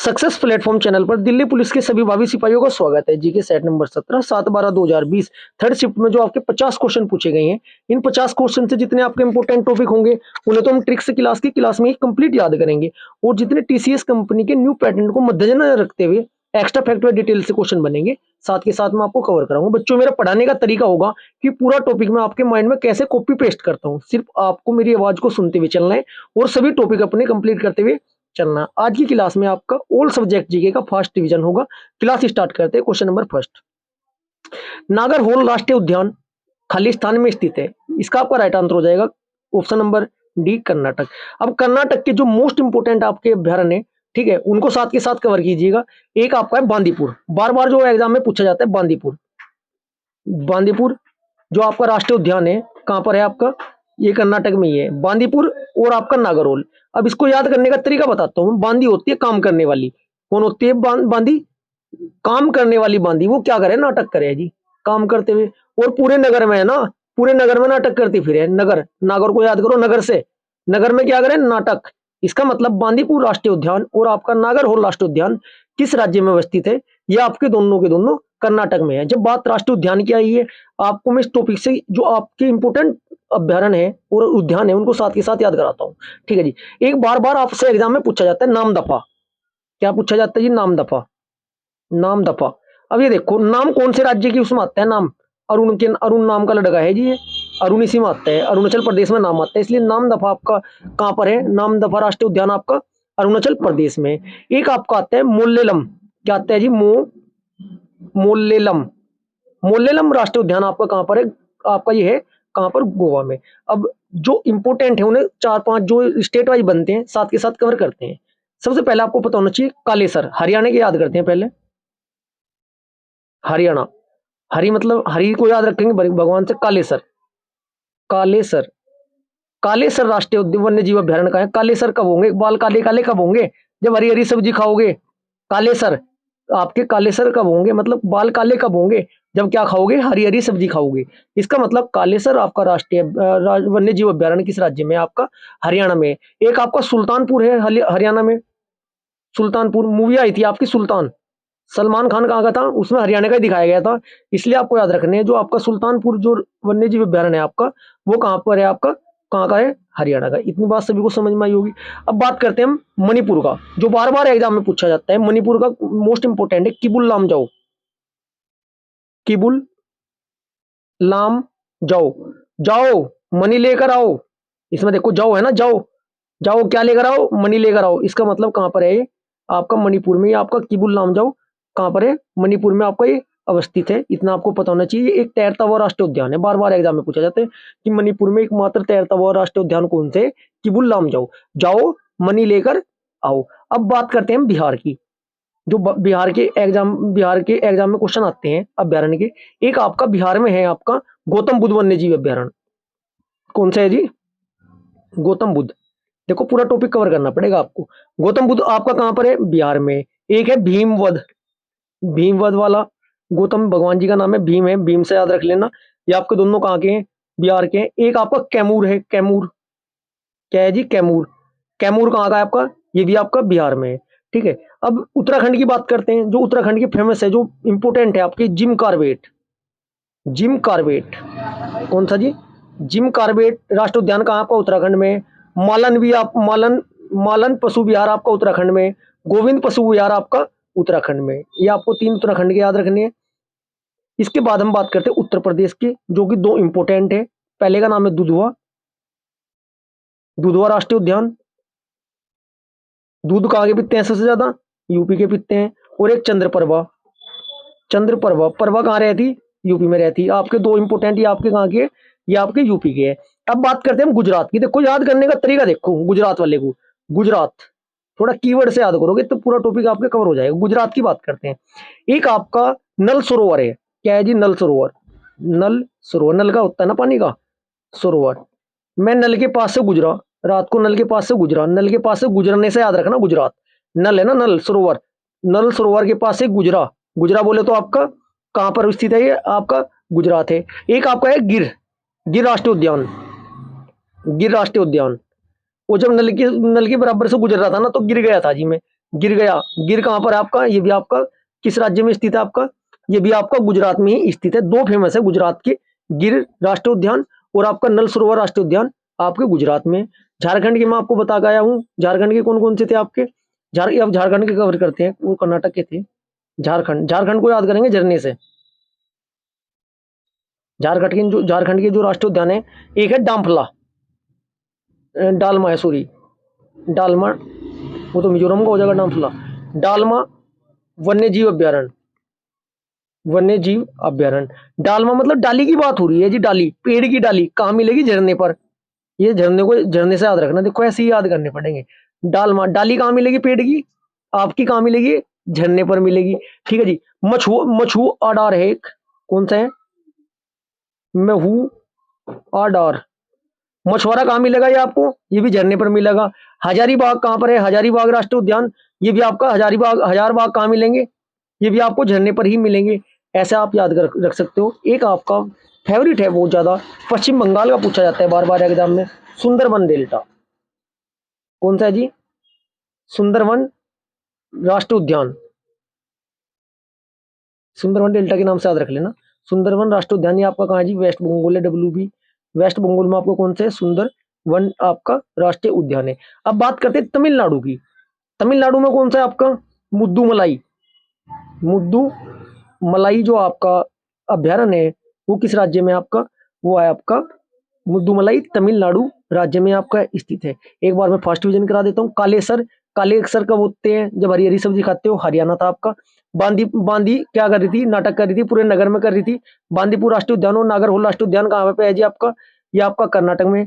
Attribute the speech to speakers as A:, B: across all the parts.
A: Success platform channel पर Delhi police के सभी भावी सिपाहियों का स्वागत है। GK set number 17 7/12/2020 third shift में जो आपके 50 क्वेश्चन पूछे गए हैं, इन 50 क्वेश्चन से जितने आपके इंपोर्टेंट टॉपिक होंगे उन्हें तो हम ट्रिक्स क्लास में ही कंप्लीट याद करेंगे, और जितने टीसीएस कंपनी के न्यू पैटर्न को मद्देनजर रखते हुए एक्स्ट्रा फैक्ट व डिटेल से क्वेश्चन बनेंगे, साथ के साथ मैं आपको कवर कराऊंगा। बच्चों, मेरा पढ़ाने का तरीका होगा कि पूरा टॉपिक मैं आपके माइंड में कैसे कॉपी पेस्ट करता हूँ, सिर्फ आपको मेरी आवाज को सुनते हुए चलना है और सभी टॉपिक अपने कंप्लीट करते हुए चलना। आज की क्लास में आपका ऑल सब्जेक्ट जीके का फर्स्ट डिवीजन होगा। क्लास स्टार्ट करते हैं। क्वेश्चन नंबर फर्स्ट, नागरहोल राष्ट्रीय उद्यान खालिस्तान में स्थित है। इसका आपका राइट आंसर हो जाएगा ऑप्शन नंबर डी, कर्नाटक। अब कर्नाटक के जो मोस्ट इंपोर्टेंट आपके अभ्यारण्य है, ठीक है, उनको साथ के साथ कवर कीजिएगा। एक आपका है बांदीपुर, बार बार जो एग्जाम में पूछा जाता है, बांदीपुर। बांदीपुर जो आपका राष्ट्रीय उद्यान है, कहां पर है आपका? ये कर्नाटक में ही है, बांदीपुर और आपका नागरहोल। अब इसको याद करने का तरीका बताता हूँ। बांदी होती है काम करने वाली। कौन होती है बांदी? काम करने वाली बांदी। वो क्या करे? नाटक करे जी, काम करते हुए। और पूरे नगर में है ना, पूरे नगर में नाटक करती फिरे। नगर, नागर को याद करो, नगर से। नगर में क्या करे? नाटक। इसका मतलब बांदीपुर राष्ट्रीय उद्यान और आपका नागरहोल राष्ट्रीय उद्यान किस राज्य में अवस्थित है? ये आपके दोनों के दोनों कर्नाटक में है। जब बात राष्ट्रीय उद्यान की आई है, आपको मैं इस टॉपिक से जो आपके इंपोर्टेंट अभ्यारण्य है और उद्यान है उनको साथ के साथ याद कराता हूँ, ठीक है जी। एक बार बार आपसे एग्जाम में पूछा जाता है नाम दफा। क्या पूछा जाता है जी? नाम दफा। नाम दफा। अब ये देखो, नाम कौन से राज्य की उसमें आता है? नाम अरुण नाम का लड़का है जी, ये अरुण इसी में आता है, अरुणाचल प्रदेश में नाम आता है, इसलिए नाम दफा आपका कहां पर है? नाम दफा राष्ट्रीय उद्यान आपका अरुणाचल प्रदेश में। एक आपका आता है मोल्लेलम। क्या आता है जी? मोल्लेलम। मोल्लेलम राष्ट्रीय उद्यान आपका कहां पर है? आपका ये है कहां पर? गोवा में। अब जो इंपोर्टेंट है उन्हें 4-5 जो स्टेट वाइज बनते हैं साथ के साथ कवर करते हैं। सबसे पहले आपको पता होना चाहिए कालेसर, हरियाणा के याद करते हैं पहले। हरियाणा, हरि मतलब हरि को याद रखेंगे भगवान से। कालेसर, कालेसर, कालेसर राष्ट्रीय उद्यान वन्य जीव अभ्यारण्य का है। कालेसर कब होंगे? बाल काले काले कब होंगे? जब हरी हरी सब्जी खाओगे। कालेसर आपके कालेसर कब होंगे? मतलब बाल काले कब होंगे? जब क्या खाओगे? हरी हरी सब्जी खाओगे। इसका मतलब कालेसर आपका राष्ट्रीय वन्य जीव अभ्यारण्य किस राज्य में? आपका हरियाणा में। एक आपका सुल्तानपुर है हरियाणा में। सुल्तानपुर मूवी आई थी आपकी सुल्तान, सलमान खान कहाँ का था उसमें? हरियाणा का ही दिखाया गया था, इसलिए आपको याद रखने हैं। जो आपका सुल्तानपुर जो वन्य जीव अभ्यारण्य है आपका, वो कहाँ पर है? आपका कहाँ का है? हरियाणा का। इतनी बात सभी को समझ में आई होगी। अब बात करते हैं हम मणिपुर का, जो बार बार एग्जाम में पूछा जाता है। मणिपुर का मोस्ट इंपोर्टेंट है किबुल लामजाओ। किबुल लाम जाओ, जाओ मनी लेकर आओ। इसमें देखो जाओ है ना, जाओ, जाओ क्या लेकर आओ? मनी लेकर आओ। इसका मतलब कहां पर है? आपका मणिपुर में। आपका किबुल लामजाओ कहां पर है? मणिपुर में आपका ये अवस्थित है। इतना आपको पता होना चाहिए। एक तैरता हुआ राष्ट्रीय उद्यान है, बार बार एग्जाम में पूछा जाता है कि मणिपुर में एकमात्र तैरता हुआ राष्ट्रीय उद्यान कौन से? किबुल लामजाओ। जाओ मनी लेकर आओ। अब बात करते हैं बिहार की, जो बिहार के एग्जाम में क्वेश्चन आते हैं अभ्यारण्य के। एक आपका बिहार में है आपका गौतम बुद्ध वन्य जीव अभ्यारण्य। कौन सा है जी? गौतम बुद्ध। देखो पूरा टॉपिक कवर करना पड़ेगा आपको। गौतम बुद्ध आपका कहां पर है? बिहार में। एक है भीमवध, भीमवध वाला गौतम भगवान जी का नाम है, भीम है, भीम से याद रख लेना। ये आपके दोनों कहां के हैं? बिहार के हैं। एक आपका कैमूर है, कैमूर। क्या है जी? कैमूर। कैमूर कहाँ का है आपका? ये भी आपका बिहार में है, ठीक है। अब उत्तराखंड की बात करते हैं। जो उत्तराखंड की फेमस है, जो इंपोर्टेंट है आपकी, जिम कार्बेट। जिम कार्बेट कौन सा जी? जिम कार्बेट राष्ट्रीय उद्यान कहाँ आपका? उत्तराखंड में। मालन भी आप मालन मालन पशु विहार आपका उत्तराखंड में। गोविंद पशु विहार आपका उत्तराखंड में। ये आपको 3 उत्तराखंड के याद रखने हैं। इसके बाद हम बात करते हैं उत्तर प्रदेश की, जो कि 2 इंपोर्टेंट है। पहले का नाम है दुधवा, दुधवा राष्ट्रीय उद्यान। दूध कहाँ के पीते हैं सबसे ज्यादा? यूपी के पीते हैं। और एक चंद्रप्रभा, चंद्रप्रभा, प्रभा कहाँ रहती? यूपी में रहती। आपके 2 इंपोर्टेंट, ये आपके कहाँ के? ये आपके यूपी के हैं। अब बात करते हैं हम गुजरात की। देखो याद करने का तरीका देखो गुजरात वाले को। गुजरात थोड़ा कीवर्ड से याद करोगे तो पूरा टॉपिक आपके कवर हो जाएगा। गुजरात की बात करते हैं। एक आपका नल सरोवर है। क्या है जी? नल सरोवर। नल सरोवर, नल का होता है ना पानी का, सरोवर। मैं नल के पास से गुजरा, रात को नल के पास से गुजरा। नल के पास से गुजरने से याद रखना गुजरात। नल है ना, नल सरोवर, नल सरोवर के पास से गुजरा। गुजरा बोले तो आपका कहां पर स्थित है? ये आपका गुजरात है। एक आपका है गिर, गिर राष्ट्रीय उद्यान। गिर राष्ट्रीय उद्यान। वो जब नल के बराबर से गुजर रहा था ना, तो गिर गया था जी मैं। गिर गया, गिर कहाँ पर है आपका, ये भी आपका किस राज्य में स्थित है आपका, ये भी आपका गुजरात में ही स्थित है। दो फेमस है गुजरात के, गिर राष्ट्रीय उद्यान और आपका नल सरोवर राष्ट्रीय उद्यान आपके गुजरात में। झारखंड के मैं आपको बता गया हूँ, झारखंड के कौन कौन से थे आपके, अब झारखंड के कवर करते हैं, वो कर्नाटक के थे। झारखंड को याद करेंगे झरने से। झारखंड के जो राष्ट्रीय उद्यान है, एक है डाम्फला, डालमा है, सॉरी डालमा, वो तो मिजोरम का हो जाएगा डाम्फला। डालमा वन्य जीव अभ्यारण्य, वन्य जीव अभ्यारण्य। डालमा मतलब डाली की बात हो रही है जी, डाली, पेड़ की डाली कहाँ मिलेगी, झरने पर। ये झरने को झरने से याद रखना, देखो ऐसे ही याद करने पड़ेंगे। डालमा, डाली कहाँ मिलेगी पेड़ की, आपकी कहाँ मिलेगी, झरने पर मिलेगी। ठीक है जी। मछू आडार है एक, कौन सा है, महू आडार। मछुआरा कहाँ मिलेगा ये आपको, ये भी झरने पर मिलेगा। हजारीबाग कहाँ पर है, हजारीबाग राष्ट्रीय उद्यान, ये भी आपका हजारबाग कहाँ मिलेंगे, ये भी आपको झरने पर ही मिलेंगे। ऐसे आप याद रख सकते हो। एक आपका फेवरेट है बहुत ज्यादा, पश्चिम बंगाल का पूछा जाता है बार बार एग्जाम में, सुंदरबन डेल्टा। कौन सा है जी, सुंदरबन राष्ट्रीय उद्यान, सुंदरबन डेल्टा के नाम से याद रख लेना। सुंदरबन राष्ट्रीय उद्यान ये आपका कहाँ है जी, वेस्ट बंगाल है, WB वेस्ट बंगाल में आपको कौन सा है, सुंदरवन आपका राष्ट्रीय उद्यान है। अब बात करते हैं तमिलनाडु की। तमिलनाडु में कौन सा है आपका, मुद्दुमलाई, मुद्दू मलाई जो आपका अभ्यारण्य है वो किस राज्य में आपका, वो है आपका मुद्दुमलाई तमिलनाडु राज्य में आपका स्थित है। एक बार मैं फर्स्ट डिवीजन करा देता हूँ। कालेसर, कालेसर कब होते हैं, जब हरी हरी सब्जी खाते हो, हरियाणा था आपका। बांदी, बांदी क्या कर रही थी, नाटक कर रही थी, पूरे नगर में कर रही थी। बांदीपुर राष्ट्रीय उद्यान और नागरहोल राष्ट्रीय उद्यान कहाँ पे है जी आपका, ये आपका कर्नाटक में।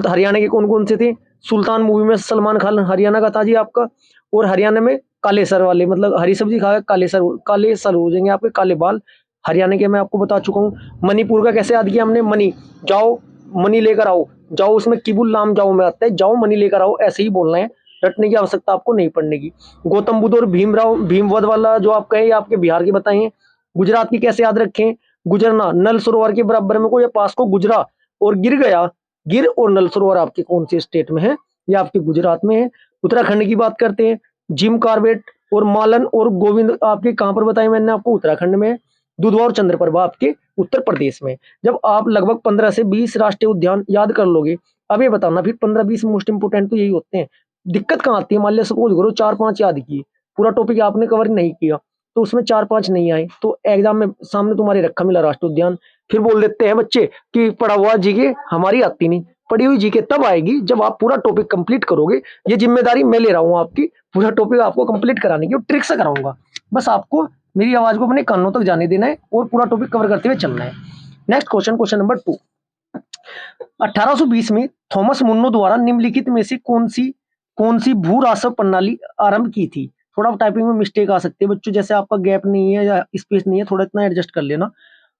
A: हरियाणा के कौन कौन से थे, सुल्तान मूवी में सलमान खान हरियाणा का था जी आपका। और हरियाणा में कालेसर वाले, मतलब हरी सब्जी खा कालेसर, कालेसर हो जाएंगे आपके, काले बाल। हरियाणा के मैं आपको बता चुका हूँ। मणिपुर का कैसे याद किया हमने, मणि, जाओ मनी लेकर आओ, जाओ उसमें किबुल नाम जाओ में आता है, जाओ मनी लेकर आओ, ऐसे ही बोलना है, रटने की आवश्यकता आपको नहीं पड़ने की। गौतम बुद्ध और भीमराव भीमवध वाला जो आपका है, ये आपके बिहार के बताए हैं। गुजरात की कैसे याद रखें, गुजरना, नल सरोवर के बराबर में को या पास को गुजरा और गिर गया, गिर और नल सरोवर आपके कौन से स्टेट में है, ये आपके गुजरात में है। उत्तराखंड की बात करते हैं, जिम कार्बेट और मालन और गोविंद आपके कहां पर बताए मैंने आपको, उत्तराखंड में। दुधवा और चंद्रप्रभा आपके उत्तर प्रदेश में। जब आप लगभग 15 से 20 राष्ट्रीय उद्यान याद कर लोगे, अब ये बताना फिर 15-20 मोस्ट इंपोर्टेंट तो यही होते हैं। दिक्कत कहाँ आती है, मान लिया सपोज करो 4-5 याद किए, पूरा टॉपिक आपने कवर नहीं किया, तो उसमें 4-5 नहीं आए, तो एग्जाम में सामने तुम्हारे रखा मिला राष्ट्रीय उद्यान, फिर बोल देते हैं बच्चे कि पढ़ा हुआ जीके हमारी आती नहीं। पढ़ी हुई जीके तब आएगी जब आप पूरा टॉपिक कंप्लीट करोगे। ये जिम्मेदारी मैं ले रहा हूँ आपकी, पूरा टॉपिक आपको कंप्लीट कराने की और ट्रिक से कराऊंगा। बस आपको मेरी आवाज को अपने कानों तक जाने देना है और पूरा टॉपिक कवर करते हुए चलना है। Next question, question number 2। 1820 में थॉमस मुन्नो द्वारा निम्नलिखित में से कौन सी भू राजस्व प्रणाली आरंभ की थी। थोड़ा टाइपिंग में मिस्टेक आ सकती है बच्चों, जैसे आपका गैप नहीं है या स्पेस नहीं है, थोड़ा इतना एडजस्ट कर लेना।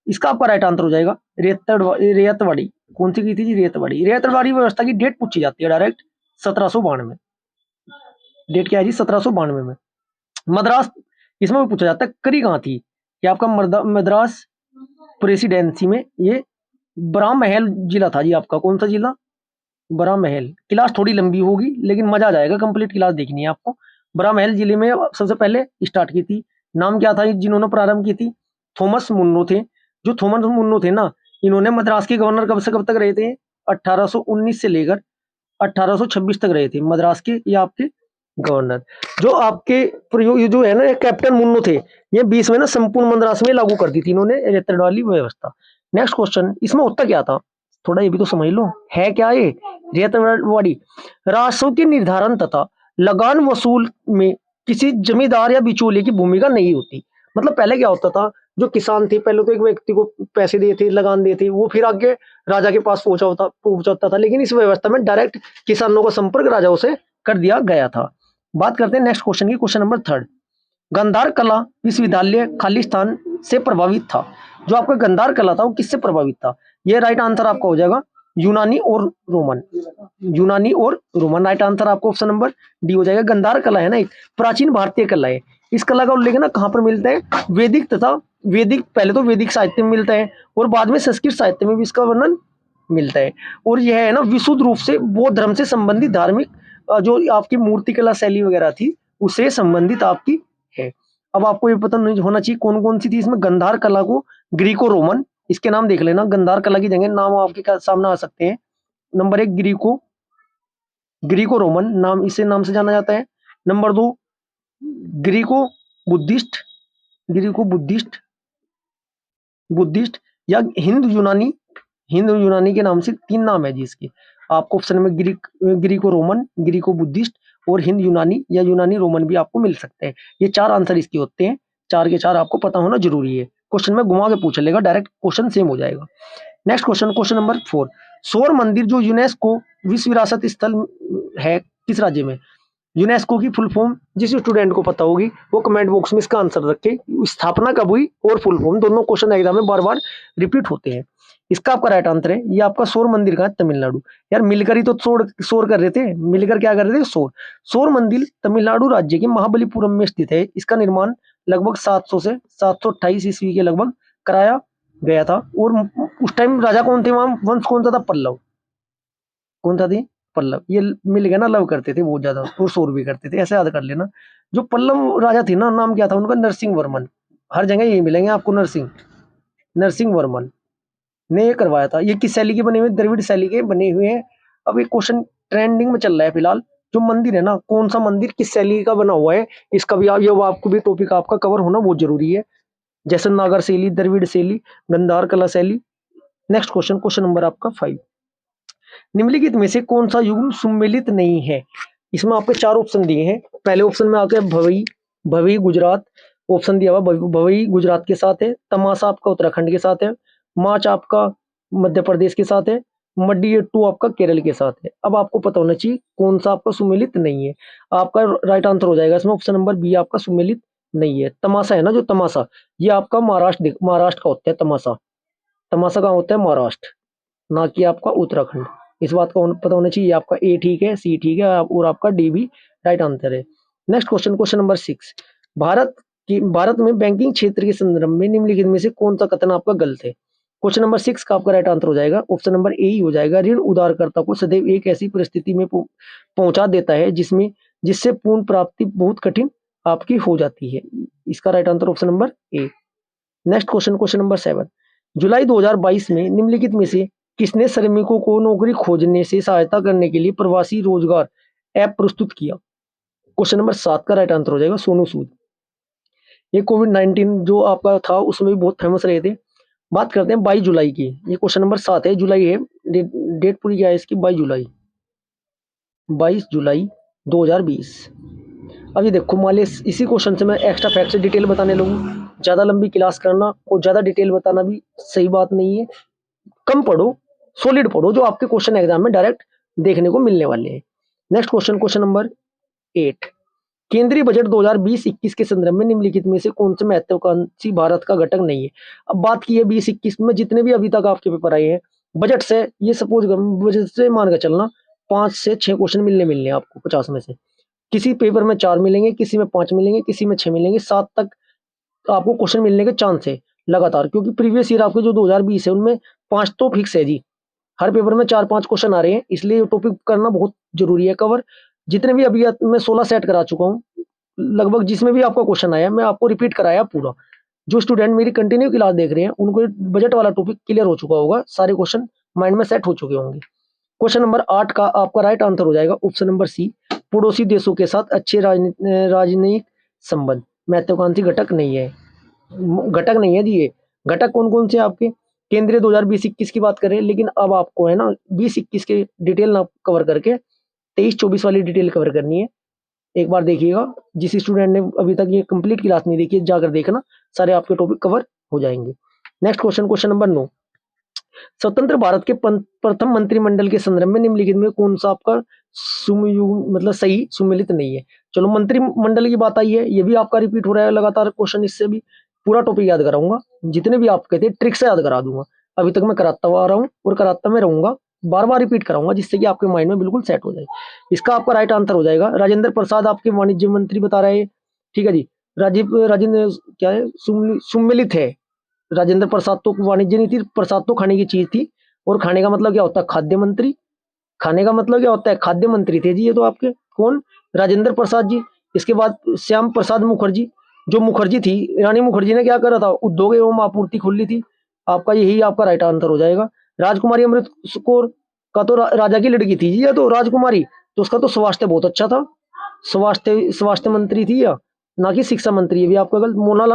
A: इसका आपका राइट आंसर हो जाएगा रेतवाड़ी। कौन सी की थी जी, रेतवाड़ी। रेतवाड़ी व्यवस्था की डेट पूछी जाती है डायरेक्ट, 1792। डेट क्या है जी, 1792 में। मद्रास, इसमें भी पूछा जाता है करी कहाँ थी, ये आपका मद्रास प्रेसिडेंसी में, ये बरामहल जिला था जी आपका। कौन सा जिला, बरामहल। क्लास थोड़ी लंबी होगी लेकिन मजा आ जाएगा, कंप्लीट क्लास देखनी है आपको। बरामहल जिले में सबसे पहले स्टार्ट की थी। नाम क्या था जिन्होंने प्रारंभ की थी, थॉमस मुन्नो थे। जो थॉमस मुन्नो थे ना, इन्होंने मद्रास के गवर्नर कब से कब तक रहे थे, 1819 से लेकर 1826 तक रहे थे मद्रास के ये आपके गवर्नर। जो आपके प्रयोग जो है ना, कैप्टन मुन्नो थे, ये 20 में ना संपूर्ण मद्रास में लागू कर दी थी इन्होंने रेतवाड़ी व्यवस्था। नेक्स्ट क्वेश्चन, इसमें होता क्या था, थोड़ा ये भी तो समझ लो, है क्या ये रेतवाड़ी। राजस्व के निर्धारण तथा लगान वसूल में किसी जमींदार या बिचौलिए की भूमिका नहीं होती। मतलब पहले क्या होता था, जो किसान थे पहले तो एक व्यक्ति को पैसे देते, लगान देते, वो फिर आगे राजा के पास पहुंचाता था, लेकिन इस व्यवस्था में डायरेक्ट किसानों का संपर्क राजाओं से कर दिया गया था। बात करते हैं नेक्स्ट क्वेश्चन की, क्वेश्चन नंबर 3। गांधार कला विश्वविद्यालय खालिस्तान से प्रभावित था। जो आपका गांधार कला था वो किससे प्रभावित था, ये राइट आंसर आपका हो जाएगा यूनानी और रोमन। यूनानी और रोमन, राइट आंसर आपको ऑप्शन नंबर डी हो जाएगा। गांधार कला है ना एक प्राचीन भारतीय कला है। इस कला का उल्लेख ना कहाँ पर मिलता है, वैदिक तथा वैदिक, पहले तो वैदिक साहित्य में मिलता है और बाद में संस्कृत साहित्य में भी इसका वर्णन मिलता है। और यह है ना विशुद्ध रूप से बौद्ध धर्म से संबंधित धार्मिक जो आपकी मूर्ति कला शैली वगैरह थी उससे संबंधित आपकी है। अब आपको ये पता नहीं होना चाहिए कौन कौन सी थी इसमें। गंधार कला को ग्रीको रोमन, इसके नाम देख लेना, गंधार कला की जगह नाम आपके सामने आ सकते हैं। नंबर 1 ग्रीको रोमन नाम, इसे नाम से जाना जाता है। Number 2 Greco Buddhist, Greco Buddhist Buddhist या हिंदू यूनानी के नाम से 3 नाम है जी इसके। आपको ऑप्शन में ग्रीको रोमन, ग्रीको बुद्धिस्ट और हिंद यूनानी या यूनानी रोमन भी आपको मिल सकते हैं। ये 4 आंसर इसके होते हैं, 4 के 4 आपको पता होना जरूरी है। क्वेश्चन में घुमा के पूछ लेगा, डायरेक्ट क्वेश्चन सेम हो जाएगा। नेक्स्ट क्वेश्चन नंबर 4, सौर मंदिर जो यूनेस्को विश्व विरासत स्थल है किस राज्य में? यूनेस्को की फुल फॉर्म जिस स्टूडेंट को पता होगी वो कमेंट बॉक्स में इसका आंसर रखे। स्थापना कब हुई और फुल फॉर्म, दोनों क्वेश्चन एग्जाम में बार बार रिपीट होते हैं। इसका आपका राइट आंसर है, ये आपका सौर मंदिर का है तमिलनाडु। यार मिलकर ही तो शोर कर रहे थे, मिलकर क्या कर रहे थे? सौर मंदिर तमिलनाडु राज्य के महाबलीपुरम में स्थित है। इसका निर्माण लगभग 700 से 728 ईस्वी के लगभग कराया गया था। और उस टाइम राजा कौन थे वहां? वंश कौन सा था? पल्लव। कौन था थी? पल्लव। ये मिल गया ना, लव करते थे बहुत ज्यादा और शोर भी करते थे, ऐसे याद कर लेना। जो पल्लव राजा थे ना, नाम क्या था उनका? नरसिंह वर्मन। हर जगह यही मिलेंगे आपको, नरसिंह वर्मन ने ये करवाया था। ये किस शैली के बने हुए? द्रविड़ शैली के बने हुए हैं। अब एक क्वेश्चन ट्रेंडिंग में चल रहा है फिलहाल, जो मंदिर है ना, कौन सा मंदिर किस शैली का बना हुआ है, इसका भी ये आपको भी टॉपिक आपका कवर होना बहुत जरूरी है। जैसे नागर शैली, द्रविड़ शैली, गंधार कला शैली। नेक्स्ट क्वेश्चन नंबर आपका 5, निम्नलिखित में से कौन सा युग्म सुमेलित नहीं है? इसमें आपके 4 ऑप्शन दिए हैं। पहले ऑप्शन में आके भवई गुजरात ऑप्शन दिया हुआ, भवई गुजरात के साथ है। तमाशा आपका उत्तराखंड के साथ है। माच आपका मध्य प्रदेश के साथ है। मड्डी 2 आपका केरल के साथ है। अब आपको पता होना चाहिए कौन सा आपका सुमेलित नहीं है। आपका राइट आंसर हो जाएगा इसमें ऑप्शन नंबर बी आपका सुमेलित नहीं है। तमाशा है ना, जो तमाशा, ये आपका महाराष्ट्र का होता है। तमाशा का होता है महाराष्ट्र, ना कि आपका उत्तराखंड। इस बात का पता होना चाहिए। आपका ए ठीक है, सी ठीक है और आपका डी भी राइट आंसर है। नेक्स्ट क्वेश्चन नंबर 6, भारत में बैंकिंग क्षेत्र के संदर्भ में निम्नलिखित में से कौन सा कथन आपका गलत है? क्वेश्चन नंबर 6 का आपका राइट आंसर हो जाएगा ऑप्शन नंबर ए ही हो जाएगा। ऋण उधारकर्ता को सदैव एक ऐसी परिस्थिति में पहुंचा देता है जिससे पूर्ण प्राप्ति बहुत कठिन आपकी हो जाती है। इसका right answer option number A. Next question number 7, जुलाई 2022 में निम्नलिखित में से किसने श्रमिकों को नौकरी खोजने से सहायता करने के लिए प्रवासी रोजगार ऐप प्रस्तुत किया? क्वेश्चन नंबर 7 का राइट आंसर हो जाएगा सोनू सूद। ये कोविड-19 जो आपका था उसमें भी बहुत फेमस रहे थे। बात करते हैं 22 जुलाई की। ये क्वेश्चन नंबर 7 है, जुलाई है, डेट पूरी क्या है इसकी? 22 जुलाई 2020। अभी देखो मान ली इसी क्वेश्चन से मैं एक्स्ट्रा फैक्ट से डिटेल बताने लगूं, ज्यादा लंबी क्लास करना और ज्यादा डिटेल बताना भी सही बात नहीं है। कम पढ़ो, सॉलिड पढ़ो, जो आपके क्वेश्चन एग्जाम में डायरेक्ट देखने को मिलने वाले हैं। नेक्स्ट क्वेश्चन नंबर 8, केंद्रीय बजट 2020-21 के संदर्भ में निम्नलिखित में से कौन से महत्वाकांक्षी भारत का घटक नहीं है? अब बात की है 20-21 में जितने भी अभी तक आपके पेपर आए हैं बजट से, ये सपोज बजट से मान कर चलना 5 से 6 क्वेश्चन मिलने आपको 50 में से। किसी पेपर में 4 मिलेंगे, किसी में 5 मिलेंगे, किसी में 6 मिलेंगे, 7 तक आपको क्वेश्चन मिलने के चांस है लगातार, क्योंकि प्रीवियस ईयर आपके जो 2020 है उनमें 5 तो फिक्स है जी। हर पेपर में 4-5 क्वेश्चन आ रहे हैं, इसलिए टॉपिक करना बहुत जरूरी है कवर। जितने भी अभी मैं 16 सेट करा चुका हूँ, लगभग जिसमें भी आपका क्वेश्चन आया मैं आपको रिपीट कराया पूरा। जो स्टूडेंट मेरी कंटिन्यू क्लास देख रहे हैं उनको बजट वाला टॉपिक क्लियर हो चुका होगा, सारे क्वेश्चन माइंड में सेट हो चुके होंगे। क्वेश्चन नंबर 8 का आपका राइट आंसर हो जाएगा ऑप्शन नंबर सी, पड़ोसी देशों के साथ अच्छे राजनयिक संबंध महत्वाकांक्षी घटक नहीं है। घटक नहीं है जी। ये घटक कौन कौन से आपके केंद्रीय 2020-21 की बात करें, लेकिन अब आपको है ना 20-21 के डिटेल ना कवर करके 23-24 वाली डिटेल कवर करनी है। एक बार देखिएगा, जिस स्टूडेंट ने अभी तक ये कंप्लीट क्लास नहीं देखी जाकर देखना, सारे आपके टॉपिक कवर हो जाएंगे। नेक्स्ट क्वेश्चन नंबर 9, स्वतंत्र भारत के प्रथम मंत्रिमंडल के संदर्भ में निम्नलिखित में कौन सा आपका मतलब सही सुमेलित नहीं है? चलो मंत्रिमंडल की बात आई है, ये भी आपका रिपीट हो रहा है लगातार क्वेश्चन, इससे भी पूरा टॉपिक याद कराऊंगा, जितने भी आप कहते हैं ट्रिक से याद करा दूंगा। अभी तक मैं कराता हुआ आ रहा हूँ और कराता मैं रहूंगा, बार बार रिपीट कराऊंगा जिससे कि आपके माइंड में बिल्कुल सेट हो जाए। इसका आपका राइट आंसर हो जाएगा राजेंद्र प्रसाद, आपके वाणिज्य मंत्री बता रहे हैं। ठीक है जी, राजेंद्र क्या है, सुमेलित है। राजेंद्र प्रसाद तो वाणिज्य नहीं थी, प्रसाद तो खाने की चीज थी, और खाने का मतलब क्या होता है? खाद्य मंत्री। खाने का मतलब क्या होता है? खाद्य मंत्री थे जी ये तो आपके, कौन? राजेंद्र प्रसाद जी। इसके बाद श्याम प्रसाद मुखर्जी, जो मुखर्जी थी, रानी मुखर्जी ने क्या करा था, उद्योग एवं आपूर्ति खोली थी। आपका यही आपका राइट आंसर हो जाएगा। राजकुमारी अमृत कौर का तो राजा की लड़की थी जी, या तो राजकुमारी, तो उसका तो स्वास्थ्य बहुत अच्छा था, स्वास्थ्य मंत्री थी या ना कि शिक्षा मंत्री। ये भी आपका गलत। मौलाना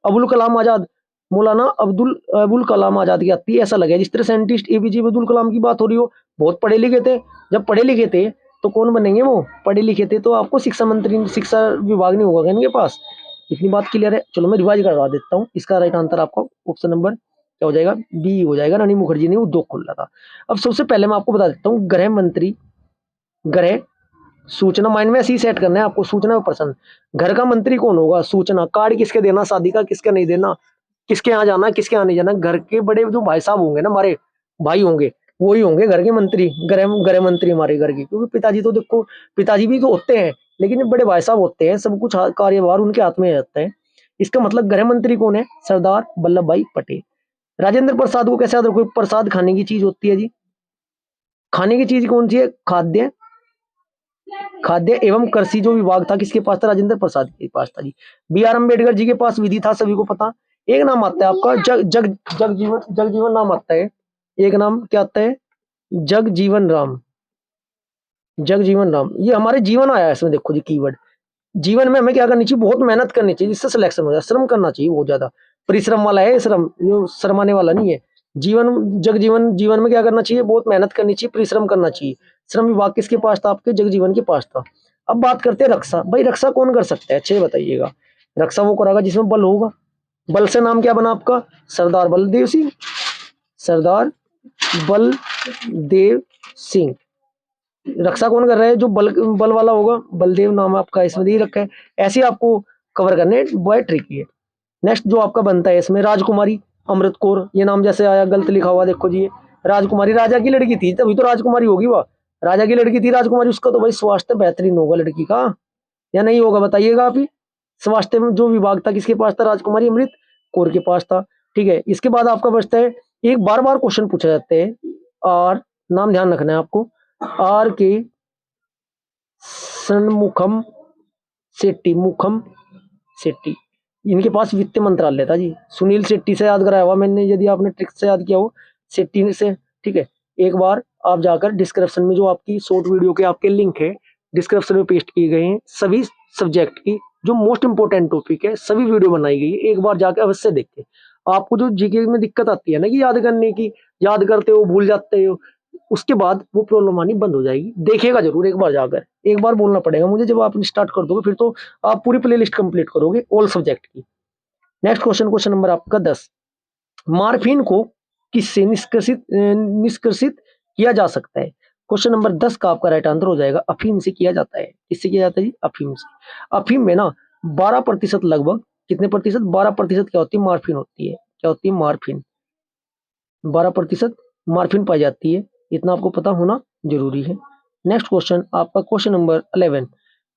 A: अबुल कलाम आजाद, मौलाना अबुल कलाम आजाद की आती है, ऐसा लगे जिस तरह साइंटिस्ट एपीजे अब्दुल कलाम की बात हो रही हो, बहुत पढ़े लिखे थे। जब पढ़े लिखे थे तो कौन बनेंगे, वो पढ़े लिखे थे तो आपको शिक्षा मंत्री, शिक्षा विभाग नहीं होगा इनके पास। इतनी बात क्लियर है। चलो मैं रिवाइज करवा देता हूँ। इसका राइट आंसर आपका ऑप्शन नंबर क्या हो जाएगा, बी हो जाएगा। रानी मुखर्जी ने उद्योग खोला था। अब सबसे पहले मैं आपको बता देता हूँ, गृह मंत्री, गृह सूचना, माइंड में ऐसे ही सेट करना है आपको, सूचना प्रश्न। घर का मंत्री कौन होगा, सूचना, कार्ड किसके देना, शादी का किसका नहीं देना, किसके यहाँ जाना किसके यहाँ नहीं जाना। घर के बड़े जो भाई साहब होंगे ना, हमारे भाई होंगे, वही होंगे घर के मंत्री, गृह मंत्री हमारे घर के। क्योंकि पिताजी तो देखो, पिताजी भी तो होते हैं, लेकिन जो बड़े भाई साहब होते हैं, सब कुछ कार्यभार उनके हाथ में रहता है। इसका मतलब गृह मंत्री कौन है, सरदार वल्लभ भाई पटेल। राजेंद्र प्रसाद को कैसे याद रखो, प्रसाद खाने की चीज होती है जी। खाने की चीज कौन सी है, खाद्य, खाद्य एवं कृषि जो विभाग था किसके पास था, राजेंद्र प्रसाद के पास था जी। बी आर अम्बेडकर जी के पास विधि था, सभी को पता। एक नाम आता है आपका जगजीवन नाम आता है। एक नाम क्या आता है, जगजीवन राम, जगजीवन राम। ये हमारे जीवन आया है इसमें, देखो जी कीवर्ड। जीवन में हमें क्या करनी चाहिए, बहुत मेहनत करनी चाहिए, जिससे सिलेक्शन हो जाए, श्रम करना चाहिए बहुत ज्यादा। परिश्रम वाला है श्रम, ये शर्माने वाला नहीं है। जीवन, जगजीवन, जीवन में क्या करना चाहिए, बहुत मेहनत करनी चाहिए, परिश्रम करना चाहिए। श्रम विभाग किसके पास था, आपके जगजीवन के पास था। अब बात करते हैं रक्षा। भाई रक्षा कौन कर सकता है, अच्छे बताइएगा। रक्षा वो करेगा जिसमें बल होगा। बल से नाम क्या बना आपका, सरदार बलदेव सिंह, सरदार बलदेव सिंह। रक्षा कौन कर रहा है, जो बल वाला होगा, बलदेव नाम आपका इसमें दे ही रखा है। ऐसे आपको कवर करने बड़ा ट्रिकी है। नेक्स्ट जो आपका बनता है इसमें, राजकुमारी अमृत कौर, ये नाम जैसे आया गलत लिखा हुआ, देखो जी ये राजकुमारी राजा की लड़की थी, तभी तो राजकुमारी होगी, वह राजा की लड़की थी राजकुमारी। उसका तो भाई स्वास्थ्य बेहतरीन होगा लड़की का, या नहीं होगा बताइएगा आप ही। स्वास्थ्य में जो विभाग था किसके पास था, राजकुमारी अमृत कौर के पास था। ठीक है, इसके बाद आपका बचता है, एक बार बार क्वेश्चन पूछा जाते हैं, और नाम ध्यान रखना है आपको, आर के षणमुखम शेट्टी, मुखम शेट्टी, इनके पास वित्त मंत्रालय था जी। सुनील शेट्टी से याद कराया हुआ मैंने, यदि आपने ट्रिक से याद किया हो, शेट्टी से। ठीक है, एक बार आप जाकर डिस्क्रिप्शन में जो आपकी शॉर्ट वीडियो के आपके लिंक है, डिस्क्रिप्शन में पेस्ट किए गए हैं, सभी सब्जेक्ट की जो मोस्ट इंपोर्टेंट टॉपिक है, सभी वीडियो बनाई गई है, एक बार जाकर अवश्य देखें। आपको जो जीके में दिक्कत आती है ना कि याद करने की, याद करते हो भूल जाते हो, उसके बाद वो प्रॉब्लम आनी बंद हो जाएगी। देखिएगा जरूर एक बार जाकर, एक बार बोलना पड़ेगा मुझे, जब आप स्टार्ट कर दोगे फिर तो आप पूरी प्लेलिस्ट कंप्लीट करोगे ऑल सब्जेक्ट की। नेक्स्ट क्वेश्चन, क्वेश्चन नंबर आपका 10, मार्फिन को किससे निष्कर्षित किया जा सकता है। क्वेश्चन नंबर 10 का आपका राइट आंसर हो जाएगा, अफीम से किया जाता है। किससे किया जाता है जी, अफीम से। अफीम में ना 12% लगभग, कितने प्रतिशत, 12% क्या होती है, मार्फिन होती है। क्या होती है, मार्फिन, 12% मार्फिन पाई जाती है, इतना आपको पता होना जरूरी है। नेक्स्ट क्वेश्चन आपका क्वेश्चन नंबर 11,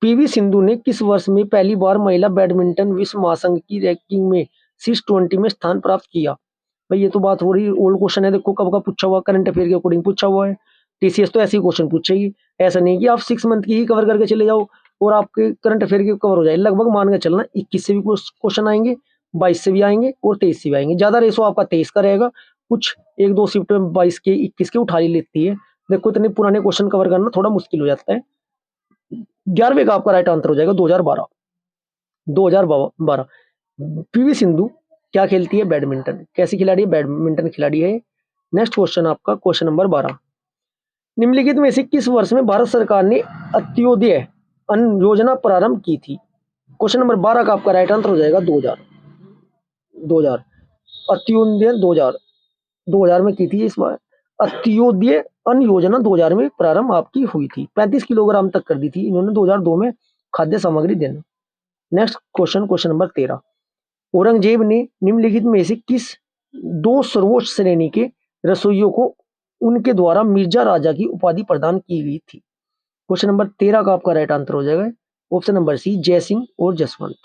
A: पीवी सिंधु ने किस वर्ष में पहली बार महिला बैडमिंटन विश्व महासंघ की रैंकिंग में शीर्ष 20 में स्थान प्राप्त किया। भाई ये तो बात हो रही ओल्ड क्वेश्चन है, देखो कब का पूछा हुआ, करंट अफेयर के अकॉर्डिंग पूछा हुआ है। टीसीएस तो ऐसे ही क्वेश्चन पूछेगी, ऐसा नहीं कि आप 6 मंथ की ही कवर करके चले जाओ और आपके करंट अफेयर के कवर हो जाए। लगभग मान के चलना 21 से भी क्वेश्चन आएंगे, 22 से भी आएंगे और 23 से भी आएंगे। ज्यादा रेशो आपका 23 का रहेगा, कुछ एक दो शिफ्ट में 22 के 21 के उठा ही लेती है। देखो इतने पुराने क्वेश्चन कवर करना थोड़ा मुश्किल हो जाता है। 11वें का आपका राइट आंसर हो जाएगा 2012। 2012 पीवी सिंधु क्या खेलती है, बैडमिंटन। कैसी खिलाड़ी है, बैडमिंटन खिलाड़ी है। नेक्स्ट क्वेश्चन आपका क्वेश्चन नंबर 12, निम्नलिखित में से किस वर्ष में भारत सरकार ने अंत्योदय अन्न योजना प्रारंभ की थी। क्वेश्चन नंबर 12 का आपका राइट आंसर हो जाएगा 2000। अंत्योदय 2000 में की थी। इस बार अंत्योदय अन्न योजना 2000 में प्रारंभ आपकी हुई थी, 35 किलोग्राम तक कर दी थी इन्होंने 2002 में खाद्य सामग्री देना। Next question, question number 13, Aurangzeb ने निम्नलिखित में से किस 2 सर्वोच्च श्रेणी के रसोइयों को उनके द्वारा मिर्जा राजा की उपाधि प्रदान की गई थी। क्वेश्चन नंबर 13 का आपका राइट आंसर हो जाएगा ऑप्शन नंबर सी, जयसिंह और जसवंत।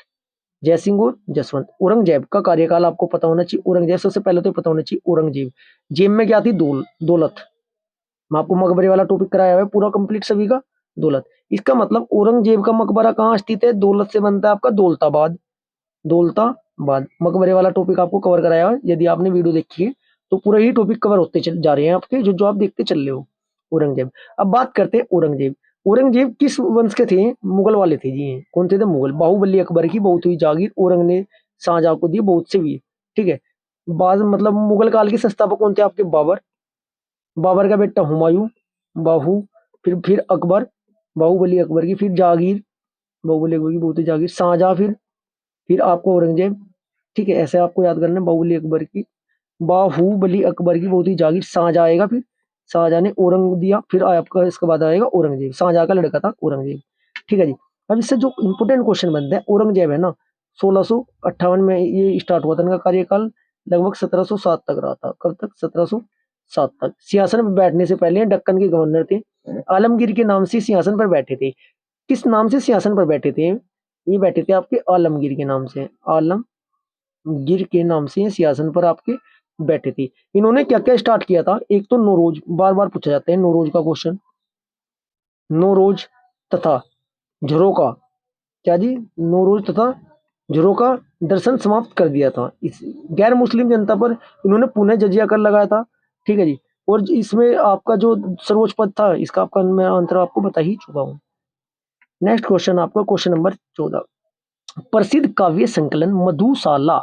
A: जयसिंह और जसवंत। औरंगजेब का कार्यकाल आपको पता होना चाहिए, औरंगजेब सबसे पहले तो पता होना चाहिए। औरंगजेब, जेब में क्या थी, दौलत। मैं आपको मकबरे वाला टॉपिक कराया हुआ है पूरा कंप्लीट सभी का, दौलत। इसका मतलब औरंगजेब का मकबरा कहाँ स्थित है? दौलत से बनता है आपका दौलताबाद। दौलताबाद मकबरे वाला टॉपिक आपको कवर कराया है। यदि आपने वीडियो देखी है तो पूरा ही टॉपिक कवर होते चल जा रहे हैं आपके, जो जो आप देखते चल रहे हो। औरंगजेब। अब बात करते हैं औरंगजेब। औरंगजेब किस वंश के थे? मुगल वाले थे जी। कौन थे? मुगल। बाहुबली अकबर की बहुत हुई जागीर औरंग ने शाहजहां को दी बहुत से भी। ठीक है। बाद मतलब मुगल काल के संस्थापक कौन थे आपके? बाबर। बाबर का बेटा हुमायूं। बाहू। फिर अकबर। बाहुबली अकबर की। फिर जागीर। बाहुबली अकबर की बहुत ही जागीर। शाहजहां। फिर आपको औरंगजेब। ठीक है, ऐसे आपको याद करना है। बाहुबली अकबर की, बाहुबली अकबर की बहुत ही जागीर। शाहजहां आएगा, फिर शाहजहां ने औरंग दिया, फिर आपका इसके बाद आएगा औरंगजेब। शाहजहां का लड़का था औरंगजेब। ठीक है जी। अब इससे जो इंपोर्टेंट क्वेश्चन बनता है, औरंगजेब है ना, 1658 में ये स्टार्ट हुआ था इनका कार्यकाल। लगभग 1707 तक रहा था। कब तक? 1707 तक। सिंहासन पर बैठने से पहले दक्कन के गवर्नर थे। आलमगीर के नाम से सिंहासन पर बैठे थे। किस नाम से सिंहासन पर बैठे थे? ये बैठे थे आपके आलमगीर के नाम से। आलमगीर के नाम से ये सिंहासन पर आपके बैठे थे। इन्होंने क्या क्या स्टार्ट किया था? एक तो नौरोज, बार बार पूछा जाता है नौरोज का क्वेश्चन। नौरोज तथा झरोका। क्या जी? नौरोज तथा झरोका दर्शन समाप्त कर दिया था। इस गैर मुस्लिम जनता पर इन्होंने पुनः जजिया कर लगाया था। ठीक है जी। और इसमें आपका जो सर्वोच्च पद था, इसका आपका मैं आंसर आपको बता ही चुका हूँ। नेक्स्ट क्वेश्चन आपका क्वेश्चन नंबर 14। प्रसिद्ध काव्य संकलन मधुशाला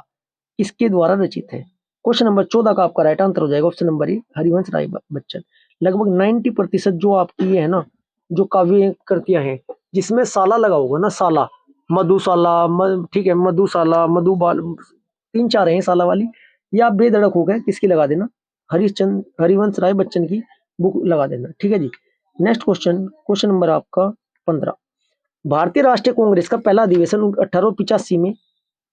A: किसके द्वारा रचित है? क्वेश्चन नंबर 14 का आपका राइट आंसर हो जाएगा option number A, Harivansh Rai Bachchan. लगभग 90% जो आपकी ये है ना, जो काव्य कृतियां हैं जिसमें साला लगा होगा ना, साला, मधुशाला, ठीक है, मधुशाला, मधुबाल, 3-4 हैं साला वाली। या आप बेधड़क हो गए किसकी लगा देना? हरिवंश राय बच्चन की बुक लगा देना। ठीक है जी। नेक्स्ट क्वेश्चन, क्वेश्चन नंबर आपका 15। भारतीय राष्ट्रीय कांग्रेस का पहला अधिवेशन 1885 में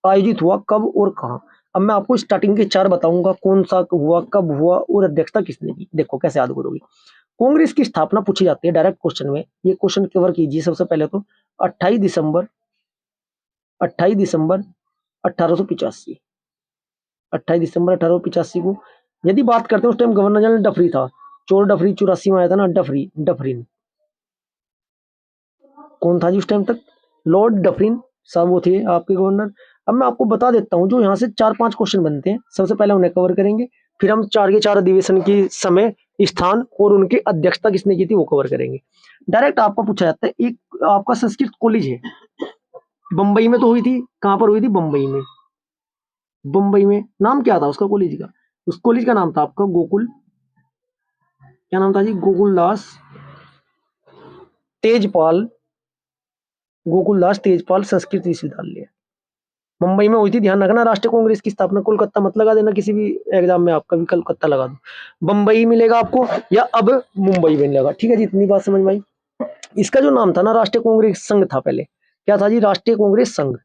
A: आयोजित हुआ कब और कहाँ? अब मैं आपको स्टार्टिंग के 4 बताऊंगा, कौन सा हुआ, कब हुआ और अध्यक्षता किसने की। देखो कैसे याद करोगे। कांग्रेस की स्थापना पूछी जाती है डायरेक्ट क्वेश्चन में। ये क्वेश्चन कवर कीजिए सबसे पहले तो। 28 दिसंबर 28 दिसंबर 1885। 28 दिसंबर 1885 को। यदि बात करते हैं उस टाइम गवर्नर जनरल डफरी था। चोर डफरी 84 में आया था ना, डफरीन। कौन था जी उस टाइम तक? लॉर्ड डफरिन साहब वो थे आपके गवर्नर। अब मैं आपको बता देता हूँ, जो यहाँ से 4-5 क्वेश्चन बनते हैं, सबसे पहले उन्हें कवर करेंगे। फिर हम 4 के 4 अधिवेशन की समय, स्थान और उनकी अध्यक्षता किसने की थी वो कवर करेंगे। डायरेक्ट आपका पूछा जाता है, एक आपका संस्कृत कॉलेज है, बंबई में तो हुई थी। कहाँ पर हुई थी? बंबई में। बंबई में नाम क्या था उसका कॉलेज का? उस कॉलेज का नाम था आपका गोकुल, क्या नाम था जी? गोकुलदास तेजपाल, गोकुलदास तेजपाल संस्कृत विश्वविद्यालय। मुंबई में हुई थी। ध्यान रखना, राष्ट्रीय कांग्रेस की स्थापना कोलकाता मत लगा देना किसी भी एग्जाम में, आपका भी कलकत्ता लगा दो। बंबई मिलेगा आपको, या अब मुंबई में मिलेगा। ठीक है जी, इतनी बात समझ में आई। इसका जो नाम था ना, राष्ट्रीय कांग्रेस संघ था पहले। क्या था जी? राष्ट्रीय कांग्रेस संघ।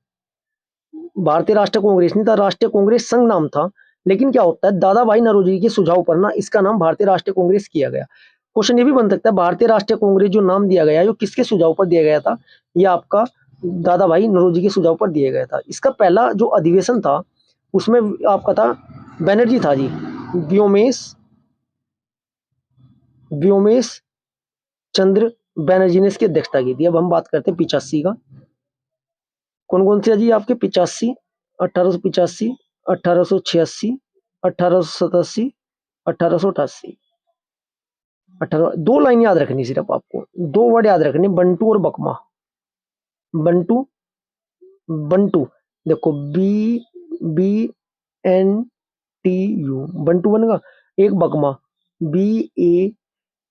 A: भारतीय राष्ट्रीय कांग्रेस नहीं था, राष्ट्रीय कांग्रेस संघ नाम था। लेकिन क्या होता है, दादा भाई नौरोजी के सुझाव पर ना इसका नाम भारतीय राष्ट्रीय कांग्रेस किया गया। क्वेश्चन ये भी बन सकता है, भारतीय राष्ट्रीय कांग्रेस जो नाम दिया गया है, जो किसके सुझाव पर दिया गया था? ये आपका दादा भाई नौरोजी के सुझाव पर दिया गया था। इसका पहला जो अधिवेशन था उसमें आपका था बैनर्जी था जी, व्योमेश व्योमेश चंद्र बैनर्जी ने इसकी अध्यक्षता की थी। अब हम बात करते हैं 85 का। कौन कौन से जी आपके? 85, 1885, 1886, 1887, 1888। 18 दो लाइन याद रखनी, सिर्फ आपको 2 वर्ड याद रखने, बंटू और बकमा। बंटू, बंटू, देखो B B N T U, बंटू बनेगा। एक बकमा, बी ए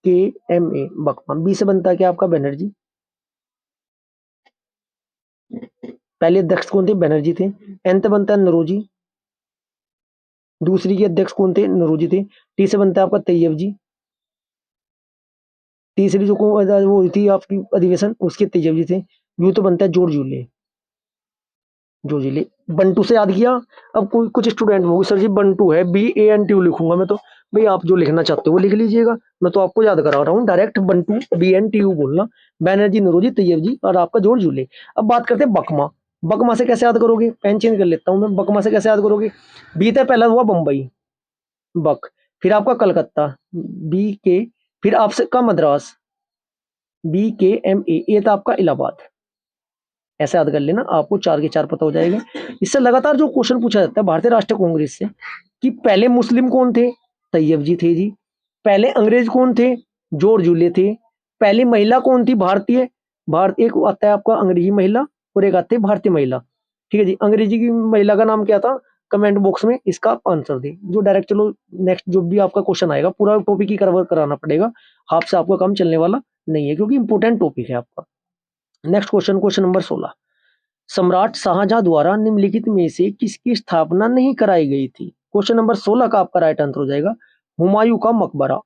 A: के एम ए, बकमा। बी से बनता है क्या आपका? बनर्जी। पहले अध्यक्ष कौन थे? बनर्जी थे। एन से बनता है नरोजी। दूसरी के अध्यक्ष कौन थे? नरोजी थे। टी से बनता है आपका तैयब जी। तीसरी जो वो हुई थी आपकी अधिवेशन, उसके तैयब जी थे। यू तो बनता है जॉर्ज जूले। जॉर्ज जूले। बंटू से याद किया। अब कोई कुछ स्टूडेंट होंगे, सर जी बंटू है, B A N T you लिखूंगा मैं तो। भाई आप जो लिखना चाहते हो वो लिख लीजिएगा, मैं तो आपको याद करा रहा हूँ। डायरेक्ट बंटू, बी एन टी यू बोलना। बैनर्जी, नरोजी, तैयब जी और आपका जॉर्ज जूले। अब बात करते हैं बकमा। बकमा से कैसे याद करोगे? पेन चेंज कर लेता हूँ मैं। बकमा से कैसे याद करोगे? बी था पहला हुआ बंबई, बक। फिर आपका कलकत्ता, बी के। फिर आपसे का मद्रास, BKMA, ये था आपका इलाहाबाद। ऐसे याद कर लेना, आपको 4 के 4 पता हो जाएगा। इससे लगातार जो क्वेश्चन पूछा जाता है भारतीय राष्ट्रीय कांग्रेस से कि पहले मुस्लिम कौन थे, तैयब जी थे जी। पहले अंग्रेज कौन थे, जॉर्ज जूले थे। पहली महिला कौन थी भारतीय, एक आता है आपका अंग्रेजी महिला और एक आती है भारतीय महिला। ठीक है जी, अंग्रेजी की महिला का नाम क्या था, कमेंट बॉक्स में इसका आंसर दे। जो डायरेक्ट, चलो नेक्स्ट जो भी आपका क्वेश्चन आएगा पूरा टॉपिक ही कवर कराना पड़ेगा, हाफ से आपका काम चलने वाला नहीं है क्योंकि इंपॉर्टेंट टॉपिक है आपका। नेक्स्ट क्वेश्चन, क्वेश्चन नंबर 16, सम्राट शाहजहां द्वारा निम्नलिखित में से किसकी स्थापना नहीं कराई गई थी। क्वेश्चन नंबर 16 का आपका राइट आंसर हो जाएगा हुमायूं का मकबरा।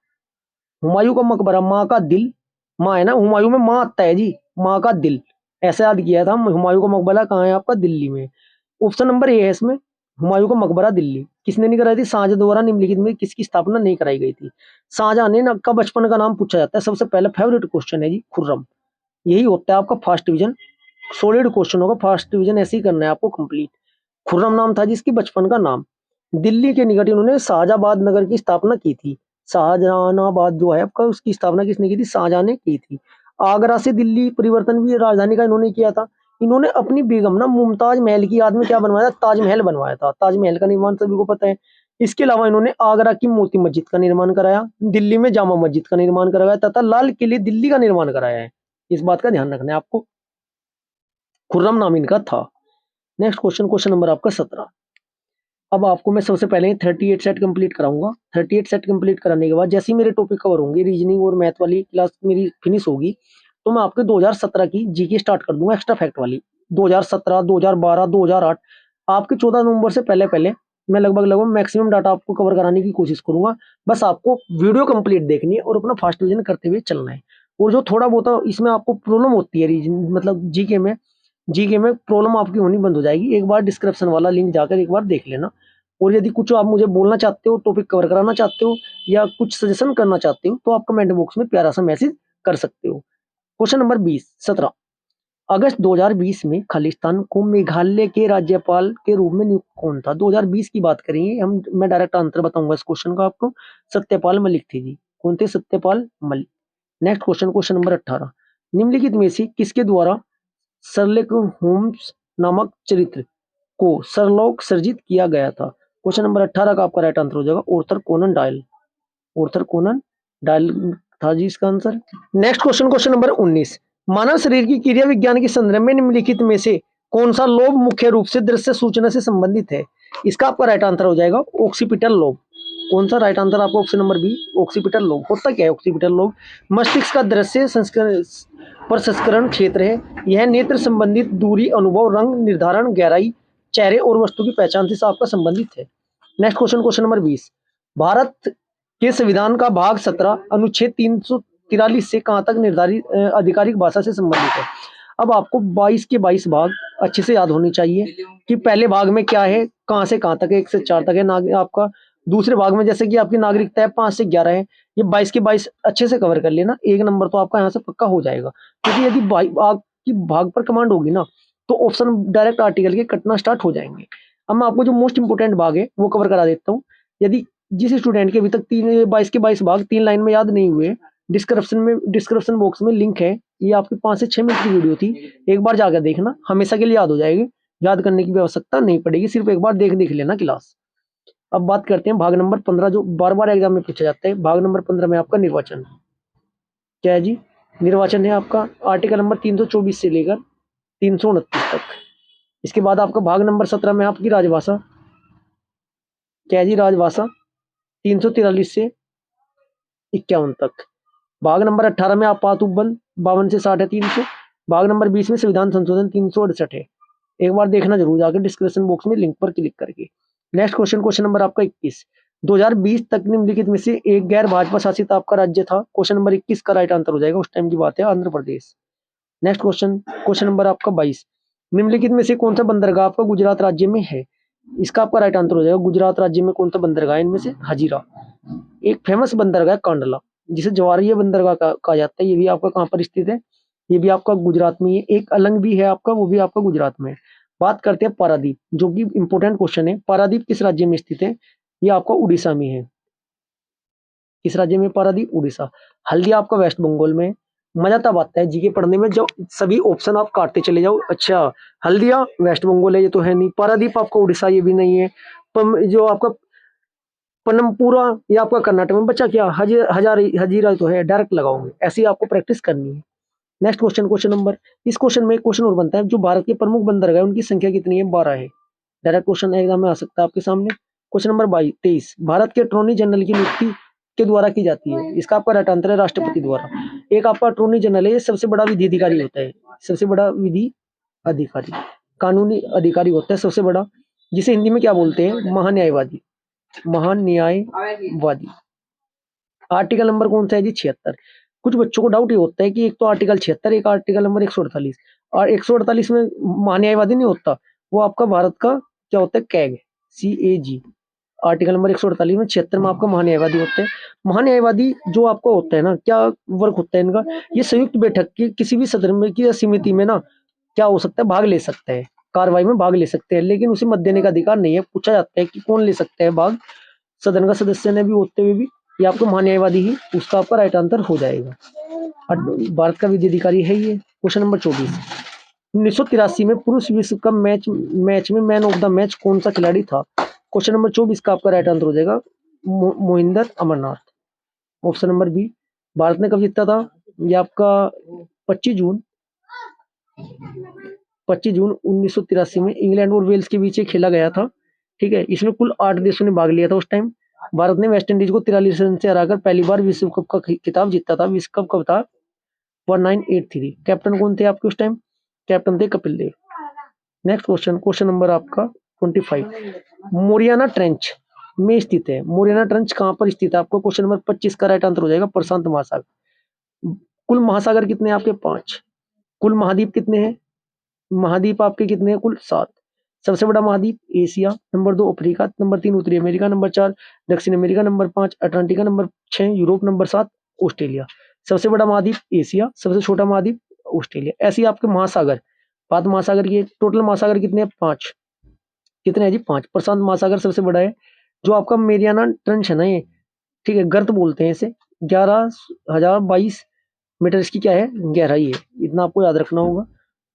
A: हुमायूं का मकबरा, माँ का दिल, माँ है ना, हुमायूं में माँ आता है जी, माँ का दिल, ऐसे याद किया था। हुमायूं का मकबरा कहाँ है आपका, दिल्ली में। ऑप्शन नंबर ए है इसमें, हुमायूं का मकबरा दिल्ली। किसने नहीं कराई थी, शाहजहां द्वारा निम्नलिखित में किसकी स्थापना नहीं कराई गई थी। शाहजहां ने का बचपन का नाम पूछा जाता है, सबसे पहले फेवरेट क्वेश्चन है जी खुर्रम। यही होता है आपका फर्स्ट डिवीजन, सॉलिड क्वेश्चन होगा फर्स्ट डिवीजन, ऐसे ही करना है आपको कंप्लीट। खुर्रम नाम था जिसकी बचपन का नाम। दिल्ली के निकट इन्होंने शाहजहाबाद नगर की स्थापना की थी। शाहजहानाबाद जो है आपका, उसकी स्थापना किसने की थी, शाहजहां ने की थी। आगरा से दिल्ली परिवर्तन भी राजधानी का इन्होंने किया था। इन्होंने अपनी बेगम ना मुमताज महल की याद में क्या बनवाया था, ताजमहल बनवाया था। ताजमहल का निर्माण सभी को पता है। इसके अलावा इन्होंने आगरा की मोती मस्जिद का निर्माण कराया, दिल्ली में जामा मस्जिद का निर्माण कराया तथा लाल किले दिल्ली का निर्माण कराया है। इस बात का ध्यान रखना है आपको। खुर्रम नाम इनका था। नेक्स्ट क्वेश्चन, क्वेश्चन नंबर आपका 17। अब आपको मैं सबसे पहले 38 सेट कंप्लीट कराऊंगा। 38 सेट कंप्लीट कराने के बाद जैसे ही मेरे टॉपिक कवर होंगे, रीजनिंग और मैथ वाली क्लास मेरी फिनिश होगी, तो मैं आपके 2017 की जीके स्टार्ट कर दूंगा, एक्स्ट्रा फैक्ट वाली। 2017, 2012, 2008, आपके 14 नवंबर से पहले पहले मैं लगभग मैक्सिमम डाटा आपको कवर कराने की कोशिश करूंगा। बस आपको वीडियो कंप्लीट देखनी है और अपना फास्ट रिवीजन करते हुए चलना है। और जो थोड़ा बहुत इसमें आपको प्रॉब्लम होती है रीजन मतलब जीके में प्रॉब्लम आपकी होनी बंद हो जाएगी। एक बार डिस्क्रिप्शन वाला लिंक जाकर एक बार देख लेना। और यदि कुछ आप मुझे बोलना चाहते हो, टॉपिक कवर कराना चाहते हो या कुछ सजेशन करना चाहते हो, तो आप कमेंट बॉक्स में प्यारा सा मैसेज कर सकते हो। क्वेश्चन नंबर 17, अगस्त 2020 में खालिस्तान को मेघालय के राज्यपाल के रूप में नियुक्त कौन था। 2020 की बात करेंगे हम, मैं डायरेक्ट आंसर बताऊंगा इस क्वेश्चन का आपको। सत्यपाल मलिक थे जी। कौन थे, Satyapal Malik. Next question, question number 18, निम्नलिखित में से किसके द्वारा शर्लक होम्स नामक चरित्र को सरलॉक सर्जित किया गया था। क्वेश्चन नंबर 18 का आपका राइट आंसर हो जाएगा Arthur Conan Doyle. Arthur Conan Doyle था जी इसका answer. Next question, question number 19, मानव शरीर की क्रिया विज्ञान के संदर्भ में निम्नलिखित में से कौन सा लोब मुख्य रूप से दृश्य सूचना से संबंधित है। इसका आपका राइट आंसर हो जाएगा ऑक्सीपिटल लोब। कौन सा राइट आंसर आपका, option number B, occipital lobe. होता क्या है ऑक्सीपिटल लोब, मस्तिष्क का दृश्य संस्करण प्रसंस्करण क्षेत्र है। यह नेत्र संबंधित दूरी, अनुभव, रंग निर्धारण, गहराई, चेहरे और वस्तु की पहचान से आपका संबंधित है। Next question, question number 20, Bharat के संविधान का भाग 17 अनुच्छेद 343 से कहां तक निर्धारित आधिकारिक भाषा से संबंधित है। अब आपको 22 के 22 भाग अच्छे से याद होने चाहिए कि पहले भाग में क्या है, कहां से कहां तक है, 1 से 4 तक है आपका। दूसरे भाग में जैसे कि आपकी नागरिकता है 5 से 11 है। ये 22 के 22 अच्छे से कवर कर लेना, 1 नंबर तो आपका यहाँ से पक्का हो जाएगा। क्योंकि यदि आपकी भाग पर कमांड होगी ना, तो ऑप्शन डायरेक्ट आर्टिकल के कटना स्टार्ट हो जाएंगे। अब मैं आपको जो मोस्ट इंपोर्टेंट भाग है वो कवर करा देता हूँ। यदि जिस स्टूडेंट के अभी तक 22 के 22 भाग 3 लाइन में याद नहीं हुए, डिस्क्रिप्शन बॉक्स में लिंक है। ये आपकी 5 से 6 मिनट की वीडियो थी, एक बार जाकर देखना, हमेशा के लिए याद हो जाएगी। याद करने की भी आवश्यकता नहीं पड़ेगी, सिर्फ एक बार देख लेना क्लास। अब बात करते हैं भाग नंबर 15, जो बार बार एग्जाम में पूछा जाता है। भाग नंबर 15 में आपका निर्वाचन क्या है जी, निर्वाचन है आपका आर्टिकल नंबर 324 से लेकर 329 तक। इसके बाद आपका भाग नंबर 17 में आपकी राजभाषा क्या है जी, राजभाषा 343 से 51 तक। भाग नंबर 18 में आपात उपबंध 52 से 60 है 300। भाग नंबर 20 में संविधान संशोधन 368 है। एक बार देखना जरूर जाकर डिस्क्रिप्शन बॉक्स में लिंक पर क्लिक करके। नेक्स्ट क्वेश्चन, क्वेश्चन नंबर आपका 21, 2020 तक निम्नलिखित में से एक गैर भाजपा शासित आपका राज्य था। क्वेश्चन नंबर 21 का राइट आंसर हो जाएगा, उस टाइम की बात है, Andhra Pradesh. Next question, question number आपका 22, निम्नलिखित में से कौन सा बंदरगाह आपका गुजरात राज्य में है। इसका आपका राइट आंसर हो जाएगा गुजरात राज्य में कौन सा बंदरगाह है, इनमें से हजीरा। एक फेमस बंदरगाह कांडला, जिसे जवाहरीय बंदरगाह कहा जाता है, ये भी आपका कहाँ पर स्थित है, ये भी आपका गुजरात में ही है। एक अलंग भी है आपका, वो भी आपका गुजरात में है। बात करते हैं पारादीप, जो कि इंपोर्टेंट क्वेश्चन है। पारादीप किस राज्य में स्थित है, ये आपका उड़ीसा में है। किस राज्य में पारादीप, उड़ीसा। हल्दिया आपका वेस्ट बंगाल में, मजा तब आता है जीके पढ़ने में जब सभी ऑप्शन आप काटते चले जाओ। अच्छा, हल्दिया वेस्ट बंगाल है, ये तो है नहीं। पारादीप आपका उड़ीसा, ये भी नहीं है। जो आपका पनमपुरा, ये आपका कर्नाटक में बचा क्या, हजीरा तो है, डायरेक्ट लगाओगे। ऐसी आपको प्रैक्टिस करनी है। नेक्स्ट क्वेश्चन, क्वेश्चन नंबर, इस क्वेश्चन में एक क्वेश्चन और बनता है, जो भारत के प्रमुख बंदरगाह है उनकी संख्या कितनी है, 12 है। डायरेक्ट क्वेश्चन एग्जाम में आ सकता है आपके सामने। क्वेश्चन नंबर 23, भारत के अटॉर्नी जनरल की नियुक्ति के द्वारा की जाती है। इसका आपका राइट आंसर है राष्ट्रपति द्वारा। एक आपका अटॉर्नी जनरल है, ये सबसे बड़ा विधि अधिकारी होता है, सबसे बड़ा विधि अधिकारी, कानूनी अधिकारी होता है सबसे बड़ा, जिसे हिंदी में क्या बोलते हैं, महान्यायवादी, महान्यायवादी। आर्टिकल नंबर कौन सा है जी, 76। कुछ बच्चों को डाउट ये होता है कि एक तो आर्टिकल 76, एक आर्टिकल नंबर 148। और 148 में महान्यायवादी नहीं होता, वो आपका भारत का क्या होता है, कैग, CAG। आर्टिकल नंबर 148 में 76 में आपका महान्यायवादी होते हैं। महान्यायवादी जो आपका होता है ना, क्या वर्क होता है इनका, ये संयुक्त बैठक की किसी भी सदन में की समिति में ना क्या हो सकता है, भाग ले सकते हैं, कार्रवाई में भाग ले सकते हैं, लेकिन उसे मत देने का अधिकार नहीं है। पूछा जाता है कि कौन ले सकता है भाग, सदन का सदस्य ने भी होते हुए भी, ये आपको महान्यायवादी ही उसका आपका राइट आंसर हो जाएगा। भारत का विधि अधिकारी है ये। क्वेश्चन नंबर 24, 1983 में पुरुष विश्व कप मैच में मैन ऑफ द मैच कौन सा खिलाड़ी था। क्वेश्चन नंबर 24 का आपका राइट आंसर हो जाएगा Mohinder Amarnath, option number B. Bharat ने कब जीता था, ये आपका 25 जून 1983 में इंग्लैंड और वेल्स के बीच खेला गया था। ठीक है, इसमें कुल 8 देशों ने भाग लिया था उस टाइम। भारत ने वेस्ट इंडीज को 43 रन से हराकर पहली बार विश्व कप का खिताब जीता था। विश्व कप कब था, 1983। कैप्टन कौन थे आपके उस टाइम, कैप्टन थे Kapil Dev. Next question, question number आपका 25, मोरियाना ट्रेंच में स्थित है। मोरियाना ट्रेंच कहां पर स्थित है आपको, क्वेश्चन नंबर 25 का राइट आंसर हो जाएगा प्रशांत महासागर। कुल महासागर कितने हैं आपके, 5। कुल महाद्वीप कितने हैं, महाद्वीप आपके कितने हैं, कुल 7। सबसे बड़ा महाद्वीप एशिया, नंबर 2 अफ्रीका, नंबर 3 उत्तरी अमेरिका, नंबर 4 दक्षिण America, number 5 Atlantica, number 6 Europe, number 7 Australia. सबसे बड़ा महाद्वीप एशिया, सबसे छोटा महाद्वीप ऑस्ट्रेलिया। ऐसे ही आपके महासागर, 5 महासागर की टोटल महासागर कितने हैं, 5। कितने हैं जी, 5। प्रशांत महासागर सबसे बड़ा है। जो आपका मेरियाना ट्रेंच है ना ये, ठीक है, गर्त बोलते हैं इसे, 11,022 मीटर इसकी क्या है, गहराई है। इतना आपको याद रखना होगा।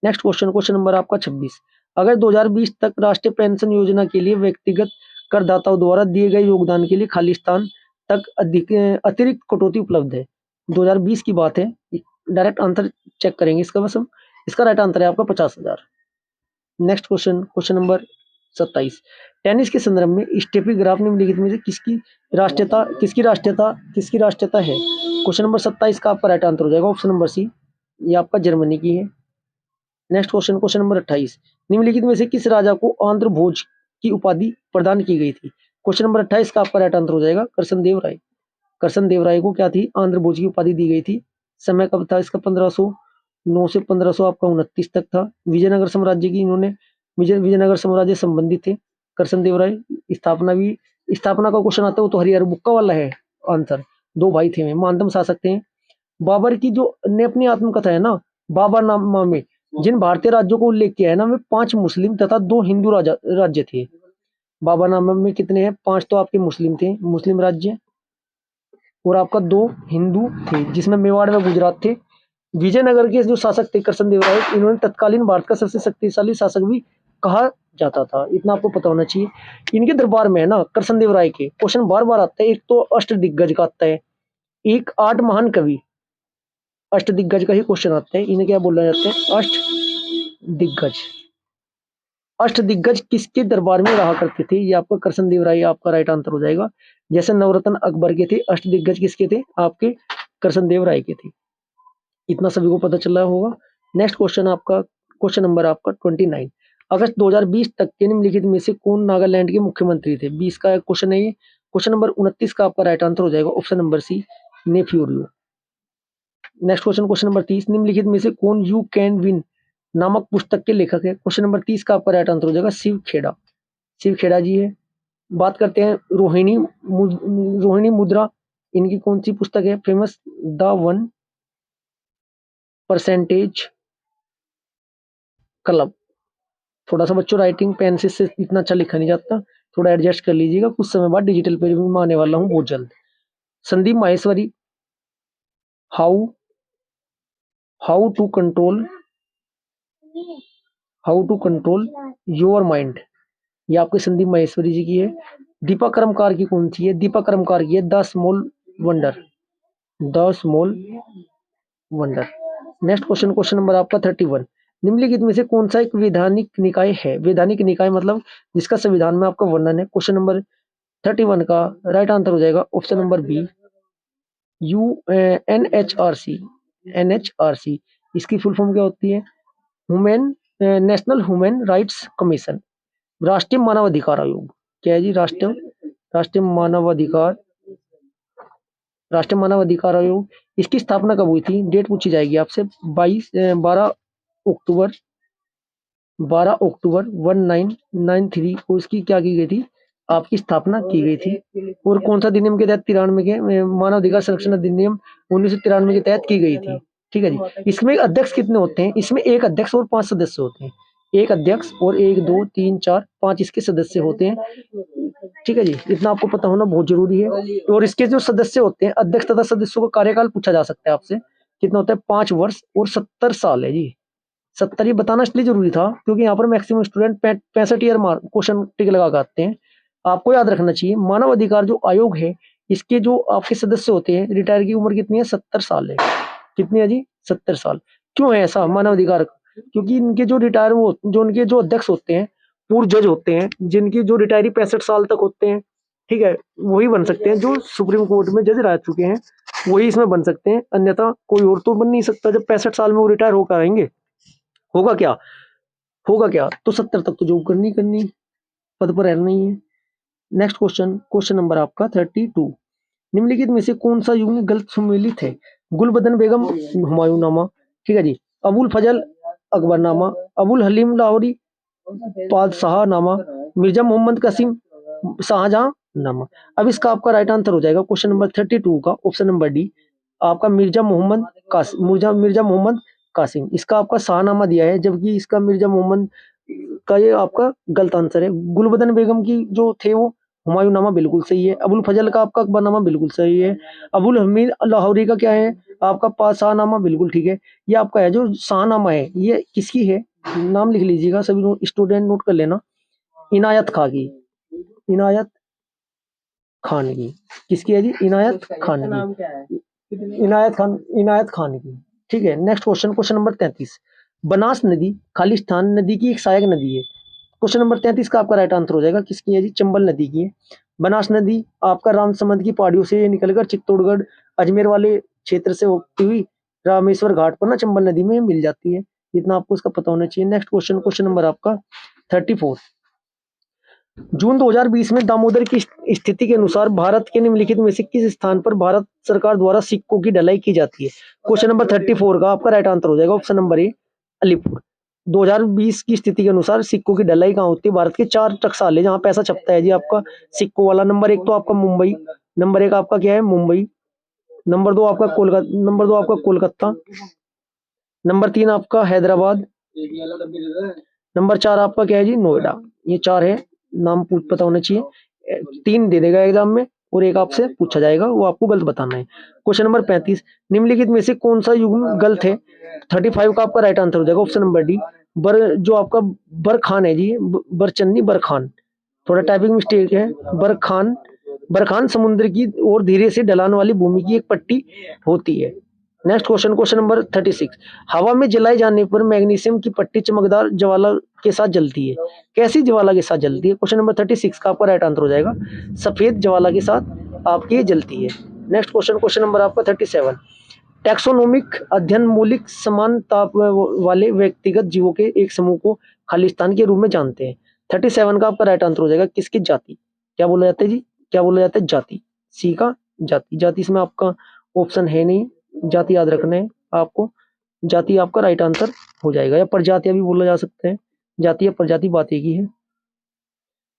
A: नेक्स्ट क्वेश्चन, क्वेश्चन नंबर आपका 26, अगर 2020 तक राष्ट्रीय पेंशन योजना के लिए व्यक्तिगत करदाताओं द्वारा दिए गए योगदान के लिए खाली स्थान तक अतिरिक्त कटौती उपलब्ध है। 2020 की बात है, डायरेक्ट आंसर चेक करेंगे इसका बस हम। इसका राइट आंसर है आपका 50,000। Next question, question number 27, tennis के संदर्भ में स्टेफी ग्राफ निम्नलिखित में से किसकी राष्ट्रीयता है। क्वेश्चन नंबर 27 का आपका राइट आंसर हो जाएगा ऑप्शन नंबर सी, ये आपका जर्मनी की है। नेक्स्ट क्वेश्चन, क्वेश्चन नंबर 28, निम्नलिखित में से किस राजा को आंध्र भोज की उपाधि प्रदान की गई थी। क्वेश्चन नंबर 28 का आपका राइट आंसर हो जाएगा कृष्णदेव राय। कृष्णदेव राय को क्या थी, आंध्र भोज की उपाधि दी गई थी। समय कब था इसका, 1509 से 1500 आपका 29 तक था। विजयनगर साम्राज्य की इन्होंने विजयनगर साम्राज्य संबंधित थे कृष्णदेव राय। स्थापना का क्वेश्चन आता है वो तो हरिहर बुक्का वाला है आंसर। 2 भाई थे, मानदम शासक थे। बाबर की जो ने अपनी आत्मकथा है ना, बाबरनामा में जिन भारतीय राज्यों को उल्लेख किया है ना, वे 5 मुस्लिम तथा 2 हिंदू राज्य थे। बाबरनामा में कितने हैं, 5 तो आपके मुस्लिम थे, मुस्लिम राज्य, और आपका 2 हिंदू थे, जिसमें मेवाड़ व गुजरात थे। विजयनगर के जो शासक थे कृष्णदेव राय, इन्होंने तत्कालीन भारत का सबसे शक्तिशाली शासक भी कहा जाता था। इतना आपको पता होना चाहिए। इनके दरबार में है ना, कृष्णदेव राय के क्वेश्चन बार बार आता है। एक तो अष्ट दिग्गज का आता है, एक 8 महान कवि, अष्ट दिग्गज का ही क्वेश्चन आता है। इन्हें क्या बोला जाता है, अष्ट दिग्गज। अष्ट दिग्गज किसके दरबार में रहा करते थे, ये आपका कृष्णदेव राय आपका राइट आंसर हो जाएगा। जैसे नवरत्न अकबर के थे, अष्ट दिग्गज किसके थे, आपके कृष्णदेव राय के थे। इतना सभी को पता चल रहा होगा। नेक्स्ट क्वेश्चन आपका, क्वेश्चन नंबर आपका 29, अगस्त 2020 तक के निम्नलिखित में से कौन नागालैंड के मुख्यमंत्री थे। 20 का क्वेश्चन है ये। क्वेश्चन नंबर 29 का आपका राइट आंसर हो जाएगा ऑप्शन नंबर सी, नेफ्यूरियो। नेक्स्ट क्वेश्चन, क्वेश्चन नंबर 30, निम्नलिखित में से कौन यू कैन विन नामक पुस्तक के लेखक है। क्वेश्चन नंबर 30 का आपका राइट आंसर हो जाएगा शिव खेड़ा। शिव खेड़ा जी है। बात करते हैं रोहिणी मुद्रा, इनकी कौन सी पुस्तक है फेमस, द 1% क्लब। थोड़ा सा बच्चों राइटिंग पेन से इतना अच्छा लिखा नहीं जाता, थोड़ा एडजस्ट कर लीजिएगा। कुछ समय बाद डिजिटल पे भी मैं आने वाला हूँ बहुत जल्द। Sandeep Maheshwari, how how to control your mind, ये आपके संदीप माहेश्वरी जी की है। दीपा कर्मकार की कौन सी है? दीपा कर्मकार की है the small wonder, the small wonder. Next question, question number आपका 31। निम्नलिखित में से कौन सा एक वैधानिक निकाय है? वैधानिक निकाय मतलब जिसका संविधान में आपका वर्णन है। क्वेश्चन नंबर 31 का राइट आंसर हो जाएगा option number B, you NHRC। NHRC इसकी फुल फॉर्म क्या होती है? Human national human rights commission, राष्ट्रीय मानवाधिकार आयोग। क्या है जी? राष्ट्रीय मानवाधिकार, राष्ट्रीय मानवाधिकार आयोग। इसकी स्थापना कब हुई थी? डेट पूछी जाएगी आपसे। 12 अक्टूबर 1993 को इसकी क्या की गई थी? आपकी स्थापना की गई थी। और कौन सा अधिनियम के तहत? 93 के मानव अधिकार संरक्षण अधिनियम 1993 के तहत की गई थी। ठीक है जी। इसमें अध्यक्ष कितने होते हैं? इसमें एक अध्यक्ष और 5 सदस्य होते हैं। एक अध्यक्ष और 1 2 3 4 5 इसके सदस्य होते हैं। ठीक है जी, इतना आपको पता होना बहुत जरूरी है। और इसके जो सदस्य होते हैं, अध्यक्ष तथा सदस्यों का कार्यकाल पूछा जा सकता है आपसे, कितना होता है? 5 वर्ष और 70 साल है जी। 70 ये बताना इसलिए जरूरी था क्योंकि यहाँ पर maximum student 65 year mark question टिक लगा आते हैं। आपको याद रखना चाहिए मानव अधिकार जो आयोग है, इसके जो आपके सदस्य होते हैं, रिटायर की उम्र कितनी है? 70 साल है। कितनी है जी? 70 साल। क्यों है ऐसा मानव अधिकार? क्योंकि इनके जो रिटायर वो जो उनके जो अध्यक्ष होते हैं, पूर्व जज होते हैं, जिनकी जो रिटायरी 65 साल तक होते हैं, ठीक है, वही बन सकते हैं। जो सुप्रीम कोर्ट में जज रह चुके हैं वही इसमें बन सकते हैं, अन्यथा कोई और तो बन नहीं सकता। जब 65 साल में वो रिटायर होकर आएंगे, होगा क्या? होगा क्या? तो 70 तक तो जॉब करनी, पद पर रहना ही है। नेक्स्ट क्वेश्चन, क्वेश्चन नंबर आपका 32। निम्नलिखित में से कौन सा युग्म गलत सम्मिलित है? गुलबदन बेगम हुमायूंनामा, ठीक है जी, अबुल फजल अकबरनामा, अबुल हलीम लाहौरी पादशाहनामा, मिर्जा मोहम्मद कासिम शाहजहां नामा। अब इसका आपका राइट आंसर हो जाएगा क्वेश्चन नंबर 32 का ऑप्शन नंबर डी, आपका मिर्जा मोहम्मद कासिम। इसका आपका शाहनामा दिया है, जबकि इसका मिर्जा मोहम्मद का ये आपका गलत आंसर है। गुलबदन बेगम की जो थे वो हुमायूंनामा बिल्कुल सही है। अबुल फजल का आपका अकबरनामा बिल्कुल सही है। अबुल हमीद लाहौरी का क्या है? आपका पादशाहनामा बिल्कुल ठीक है। ये आपका है जो शाहनामा है, ये किसकी है? नाम लिख लीजिएगा सभी स्टूडेंट, नोट कर लेना। इनायत खां की, इनायत खान की। किसकी है जी? इनायत खान की। इनायत खान की। ठीक है। Next question, question number 33। Banas नदी खालिस्तान नदी की एक सहायक नदी है। क्वेश्चन नंबर 33 का आपका राइट आंसर हो जाएगा किसकी है जी? चंबल नदी की है। बनास नदी आपका रामसमंद की पहाड़ियों से निकलकर चित्तौड़गढ़ अजमेर वाले क्षेत्र से होती हुई रामेश्वर घाट पर ना चंबल नदी में मिल जाती है। इतना आपको इसका पता होना चाहिए। नेक्स्ट क्वेश्चन, क्वेश्चन नंबर आपका 34। जून 2020 में दामोदर की स्थिति के अनुसार भारत के निम्नलिखित में से किस स्थान पर भारत सरकार द्वारा सिक्कों की ढलाई की जाती है? क्वेश्चन नंबर 34 का आपका राइट आंसर हो जाएगा ऑप्शन नंबर ए, अलीपुर। 2020 की स्थिति के अनुसार सिक्कों की ढलाई कहाँ होती है? भारत के 4 टकसाल है जहां पैसा छपता है जी आपका सिक्कों वाला। नंबर 1 तो आपका मुंबई, नंबर 1 आपका क्या है? मुंबई। नंबर 2 आपका कोलकाता, नंबर 2 आपका कोलकाता, नंबर 3 आपका हैदराबाद, नंबर 4 आपका क्या है जी? नोएडा। ये 4 है, नाम पता होना चाहिए। 3 दे देगा एग्जाम में और एक आपसे पूछा जाएगा, वो आपको गलत बताना है। Question number 35। निम्नलिखित में से कौन सा युग्म गलत है? 35 का आपका राइट आंसर हो जाएगा ऑप्शन नंबर डी, जो आपका बरखान है जी, बरचन्नी बरखान। थोड़ा टाइपिंग मिस्टेक है। बरखान, बरखान समुद्र की ओर धीरे से ढलान वाली भूमि की एक पट्टी होती है। Next question, question number 36। हवा में जलाए जाने पर मैग्नीशियम की पट्टी चमकदार ज्वाला के साथ जलती है। कैसी ज्वाला के साथ जलती है? क्वेश्चन नंबर 36 का आपका राइट आंसर हो जाएगा सफेद ज्वाला के साथ आपकी ये जलती है। नेक्स्ट क्वेश्चन, क्वेश्चन नंबर आपका 37। टैक्सोनोमिक अध्ययन मौलिक समान ताप वाले व्यक्तिगत जीवों के एक समूह को खालिस्तान के रूप में जानते हैं। 37 का आपका राइट आंसर हो जाएगा किसकी? जाति। क्या बोला जाता है जी? क्या बोला जाता है? जाति। सी का जाति। जाति इसमें आपका ऑप्शन है नहीं, जाति याद रखना है आपको। जाति आपका राइट आंसर हो जाएगा, या प्रजातियां भी बोला जा सकते हैं। जाति या प्रजाति बात एक ही है।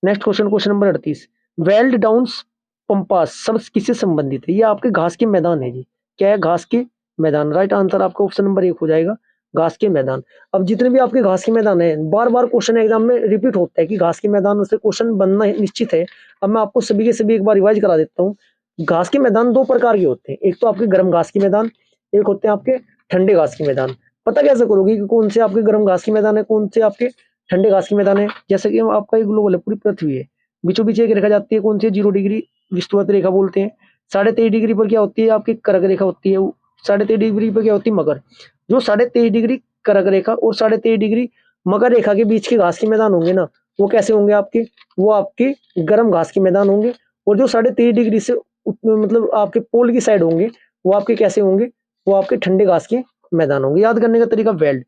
A: Next question, question number 38। Weld downs pampas शब्द किससे संबंधित है? ये आपके घास के मैदान है जी। क्या है? घास के मैदान। राइट आंसर आपका ऑप्शन नंबर 1 हो जाएगा, घास के मैदान। अब जितने भी आपके घास के मैदान है, बार बार क्वेश्चन एग्जाम में रिपीट होता है कि घास के मैदान से क्वेश्चन बनना निश्चित है। अब मैं आपको सभी के सभी एक बार रिवाइज करा देता हूँ। घास के मैदान 2 प्रकार के होते हैं। एक तो आपके गर्म घास के मैदान, एक होते हैं आपके ठंडे घास के मैदान। पता कैसे करोगे कि कौन से आपके गर्म घास के मैदान है, कौन से आपके ठंडे घास के मैदान है? जैसे कि आपका एक ग्लोबल है, पूरी पृथ्वी है, बीचों बीच एक रेखा जाती है, कौन सी? 0 डिग्री विषुवत रेखा बोलते हैं। 23.5 डिग्री पर क्या होती है? आपकी कर्क रेखा होती है। 23.5 डिग्री पर क्या होती है? मकर। जो 23.5 डिग्री कर्क रेखा और 23.5 डिग्री मकर रेखा के बीच के घास के मैदान होंगे ना, वो कैसे होंगे आपके? वो आपके गर्म घास के मैदान होंगे। और जो 23.5 डिग्री से मतलब आपके पोल की साइड होंगे, वो आपके कैसे होंगे? वो आपके ठंडे घास के मैदान होंगे। याद करने का तरीका, वेल्ड।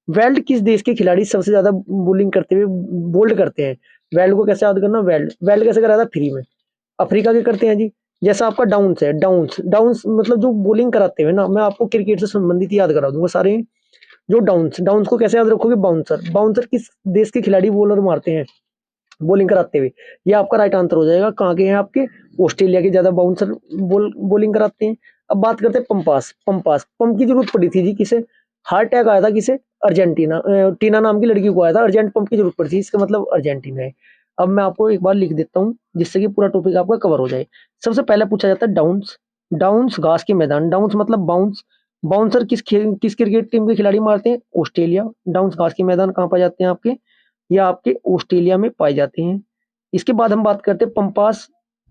A: वेल्ड किस देश के खिलाड़ी सबसे ज्यादा बोलिंग करते हुए बोल्ड करते हैं? वेल्ड को कैसे याद करना? वेल्ड। वेल्ड कैसे कराया था? फ्री में। अफ्रीका के करते हैं जी। जैसा आपका डाउन्स है, डाउन्स डाउन्स मतलब जो बोलिंग कराते हुए ना, मैं आपको क्रिकेट से संबंधित याद करा दूंगा सारे। जो डाउन्स, डाउन्स को कैसे याद रखोगे? बाउंसर। बाउंसर किस देश के खिलाड़ी बॉलर मारते हैं बॉलिंग कराते हुए? ये आपका राइट आंसर हो जाएगा। कहाँ के हैं आपके? ऑस्ट्रेलिया के ज्यादा बाउंसर बॉलिंग कराते हैं। अब बात करते हैं पंपास। पंपास पंप की जरूरत पड़ी थी जी किसे? हार्ट अटैक आया था किसे? अर्जेंटीना, टीना नाम की लड़की को आया था, अर्जेंट पंप की जरूरत पड़ी थी, इसका मतलब अर्जेंटीना है। अब मैं आपको एक बार लिख देता हूँ जिससे कि पूरा टॉपिक आपका कवर हो जाए। सबसे पहले पूछा जाता है डाउन्स। डाउन्स घास के मैदान। डाउन्स मतलब बाउंस। बाउंसर किस क्रिकेट टीम के खिलाड़ी मारते हैं? ऑस्ट्रेलिया। डाउन्स घास के मैदान कहाँ पाए जाते हैं आपके? या आपके ऑस्ट्रेलिया में पाए जाते हैं। इसके बाद हम बात करते हैं पंपास।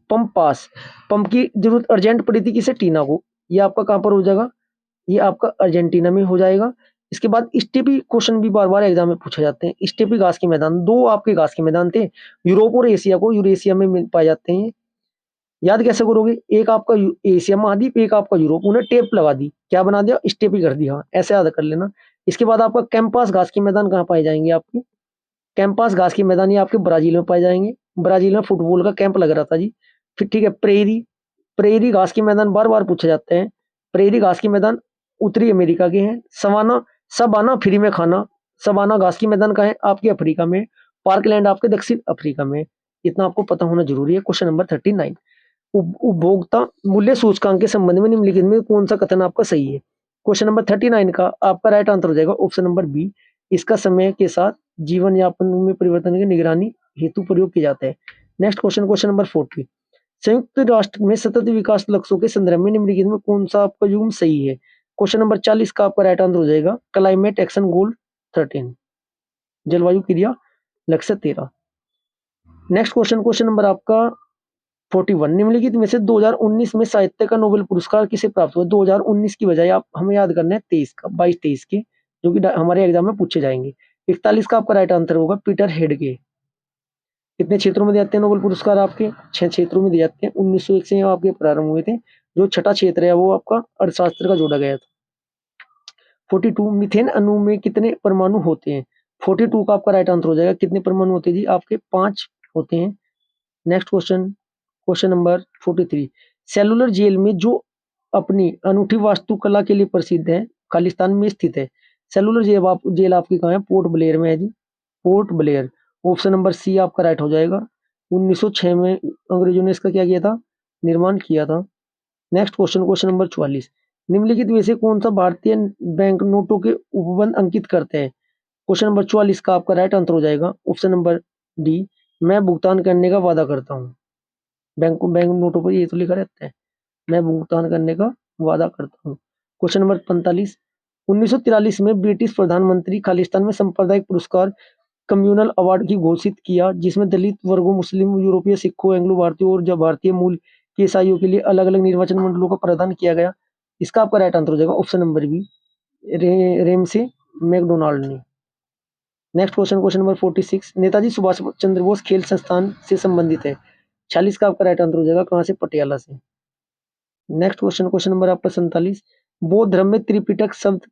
A: पंपास पंप की जरूरत अर्जेंट पड़ी थी किसे? टीना को। ये आपका कहाँ पर हो जाएगा? ये आपका अर्जेंटीना में हो जाएगा। इसके बाद स्टेपी क्वेश्चन भी बार बार एग्जाम में पूछे जाते हैं। स्टेपी घास के मैदान, दो आपके घास के मैदान थे, यूरोप और एशिया को, यूरेशिया में पाए जाते हैं। याद कैसे करोगे? एक आपका एशिया महाद्वीप, एक आपका यूरोप, उन्हें टेप लगा दी, क्या बना दिया? स्टेपी कर दिया, ऐसे याद कर लेना। इसके बाद आपका कैंपास घास के मैदान कहाँ पाए जाएंगे आपके? कैंपास घास के मैदान ये आपके ब्राजील में पाए जाएंगे। ब्राजील में फुटबॉल का कैंप लग रहा था जी। फिर ठीक है, प्रेरी। प्रेरी घास के मैदान बार बार पूछे जाते हैं। प्रेरी घास के मैदान उत्तरी अमेरिका के हैं। सवाना, सबाना फ्री में खाना। सबाना घास की मैदान का है आपके अफ्रीका में। पार्कलैंड आपके दक्षिण अफ्रीका में। इतना आपको पता होना जरूरी है। क्वेश्चन नंबर 39, उपभोक्ता मूल्य सूचकांक के संबंध में निम्नलिखित में कौन सा कथन आपका सही है? क्वेश्चन नंबर 39 का आपका राइट आंसर हो जाएगा ऑप्शन नंबर बी। इसका समय के साथ जीवन यापन में परिवर्तन की निगरानी हेतु प्रयोग किया जाता है। नेक्स्ट क्वेश्चन, क्वेश्चन नंबर 40, संयुक्त राष्ट्र में सतत विकास लक्ष्यों के संदर्भ में निम्नलिखित में कौन सा आपका युग्म सही है? क्वेश्चन नंबर 40 का आपका राइट आंसर हो जाएगा क्लाइमेट एक्शन गोल 13, जलवायु क्रिया लक्ष्य 13। नेक्स्ट क्वेश्चन, क्वेश्चन नंबर आपका 41, निम्नलिखित में से 2019 में साहित्य का नोबेल पुरस्कार किसे प्राप्त हुआ? 2019 की बजाय आप हमें याद करना है 23 का, 22-23 के, जो कि हमारे एग्जाम में पूछे जाएंगे। 41 का आपका राइट आंसर होगा पीटर हेडगे। कितने क्षेत्रों में दिए जाते हैं नोबेल पुरस्कार? आपके 6 क्षेत्रों में दिए जाते हैं। 1901 से आपके प्रारंभ हुए थे। जो छठा क्षेत्र है वो आपका अर्थशास्त्र का जोड़ा गया था। 42, मीथेन अणु में कितने परमाणु होते हैं? 42 का आपका राइट आंसर हो जाएगा कितने परमाणु होते हैं जी? आपके 5 होते हैं। Next question, question number 43, cellular jail में जो अपनी अनूठी वास्तुकला के लिए प्रसिद्ध है खालिस्तान में स्थित है। सेलुलर जेल आपकी कहाँ है? पोर्ट ब्लेयर में है जी, Port Blair. Option number C आपका राइट हो जाएगा। 1906 में अंग्रेजों ने इसका क्या किया था? निर्माण किया था। नेक्स्ट क्वेश्चन, क्वेश्चन नंबर 44, निम्नलिखित में से कौन सा भारतीय बैंक नोटों के उपबंध अंकित करते हैं? क्वेश्चन नंबर 44 का आपका राइट आंसर हो जाएगा ऑप्शन नंबर डी, मैं भुगतान करने का वादा करता हूँ। बैंक नोटों पर ये तो लिखा रहता है, मैं भुगतान करने का वादा करता हूँ। क्वेश्चन नंबर 45, 1943 में ब्रिटिश प्रधानमंत्री खालिस्तान में सांप्रदायिक पुरस्कार कम्युनल अवार्ड की घोषित किया, जिसमें दलित वर्गों, मुस्लिम, यूरोपीय, सिखों, एंग्लो भारतीयों और जब भारतीय मूल के ईसाइयों के लिए अलग अलग निर्वाचन मंडलों का प्रदान किया गया। इसका आपका राइट आंसर हो जाएगा option number B, Ramsay MacDonald ने। Next question, question number 46, Netaji Subhash Chandra Bose खेल संस्थान से संबंधित है। 46 का आपका राइट आंसर हो जाएगा कहाँ से? पटियाला से। नेक्स्ट क्वेश्चन, क्वेश्चन नंबर आपका 47, बौद्ध धर्म में त्रिपिटक शब्द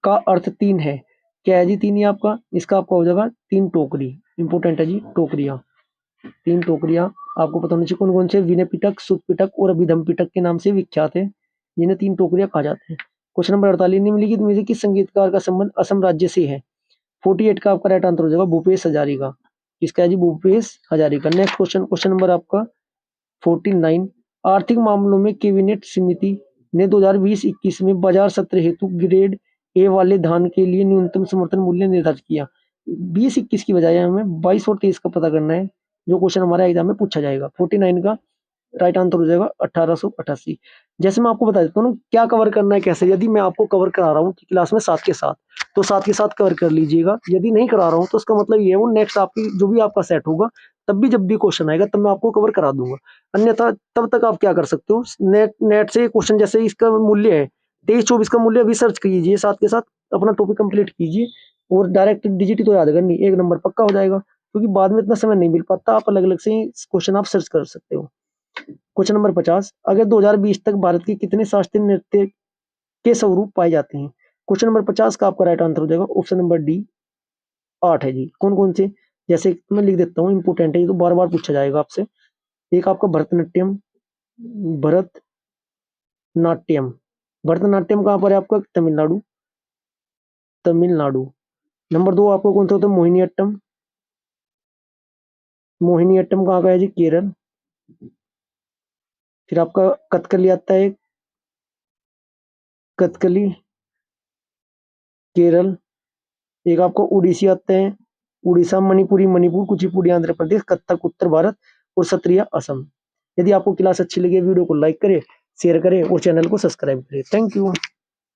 A: का अर्थ 3 है। क्या है जी? 3 ही आपका, इसका आपका हो जाएगा 3 टोकरी। इंपोर्टेंट है जी, टोकरिया, 3 टोकरिया आपको पता होनी चाहिए। कौन कौन से? विनय पिटक, सुत पिटक और अभिधम पिटक के नाम से विख्यात है, जिन्हें 3 टोकरिया कहा जाता है। क्वेश्चन नंबर 48, निम्नलिखित में से किस संगीतकार का संबंध असम राज्य से है? 48 का आपका राइट आंसर हो जाएगा भूपेश हजारिका। किसका है जी? Bhupesh Hazarika. Next question, question number आपका 49, आर्थिक मामलों में कैबिनेट समिति ने 2020-21 में बाजार सत्र हेतु ग्रेड ए वाले धान के लिए न्यूनतम समर्थन मूल्य निर्धारित किया। 20-21 की बजाय हमें 22 और 23 का पता करना है, जो क्वेश्चन हमारे एग्जाम में पूछा जाएगा। 49 का राइट आंसर हो जाएगा 1888। जैसे मैं आपको बता देता हूँ ना क्या कवर करना है कैसे। यदि मैं आपको कवर करा रहा हूँ क्लास में 7 के साथ, तो 7 के साथ कवर कर लीजिएगा। यदि नहीं करा रहा हूँ तो उसका मतलब ये है वो नेक्स्ट आपकी जो भी आपका सेट होगा तब भी जब भी क्वेश्चन आएगा तब मैं आपको कवर करा दूंगा। अन्यथा तब तक आप क्या कर सकते हो, नेट से क्वेश्चन, जैसे इसका मूल्य है 23-24 का मूल्य, अभी सर्च कीजिए 7 के साथ, अपना टॉपिक कंप्लीट कीजिए और डायरेक्ट डिजिट ही तो याद करनी, 1 नंबर पक्का हो जाएगा। क्योंकि बाद में इतना समय नहीं मिल पाता, आप अलग अलग से क्वेश्चन आप सर्च कर सकते हो। क्वेश्चन नंबर 50, अगर 2020 तक भारत के कितने शास्त्रीय नृत्य के स्वरूप पाए जाते हैं। क्वेश्चन नंबर 50 का आपका राइट आंसर हो जाएगा ऑप्शन नंबर डी 8 है जी। कौन कौन से, जैसे मैं लिख देता हूँ, इंपोर्टेंट है ये तो बार बार पूछा जाएगा आपसे। एक आपका भरतनाट्यम, भरतनाट्यम, भरतनाट्यम कहाँ पर है आपका, तमिलनाडु, तमिलनाडु। नंबर 2 आपको कौन सा होता है, मोहिनीअट्टम, मोहिनीअट्टम कहाँ का है जी, केरल। फिर आपका कथकली आता है, कथकली केरल। एक आपको उड़ीसी आते हैं, उड़ीसा, मणिपुरी मणिपुर, कुचिपुड़ी आंध्र प्रदेश, कथक उत्तर भारत और सत्रिया असम। यदि आपको क्लास अच्छी लगी वीडियो को लाइक करें, शेयर करें और चैनल को सब्सक्राइब करें। Thank you.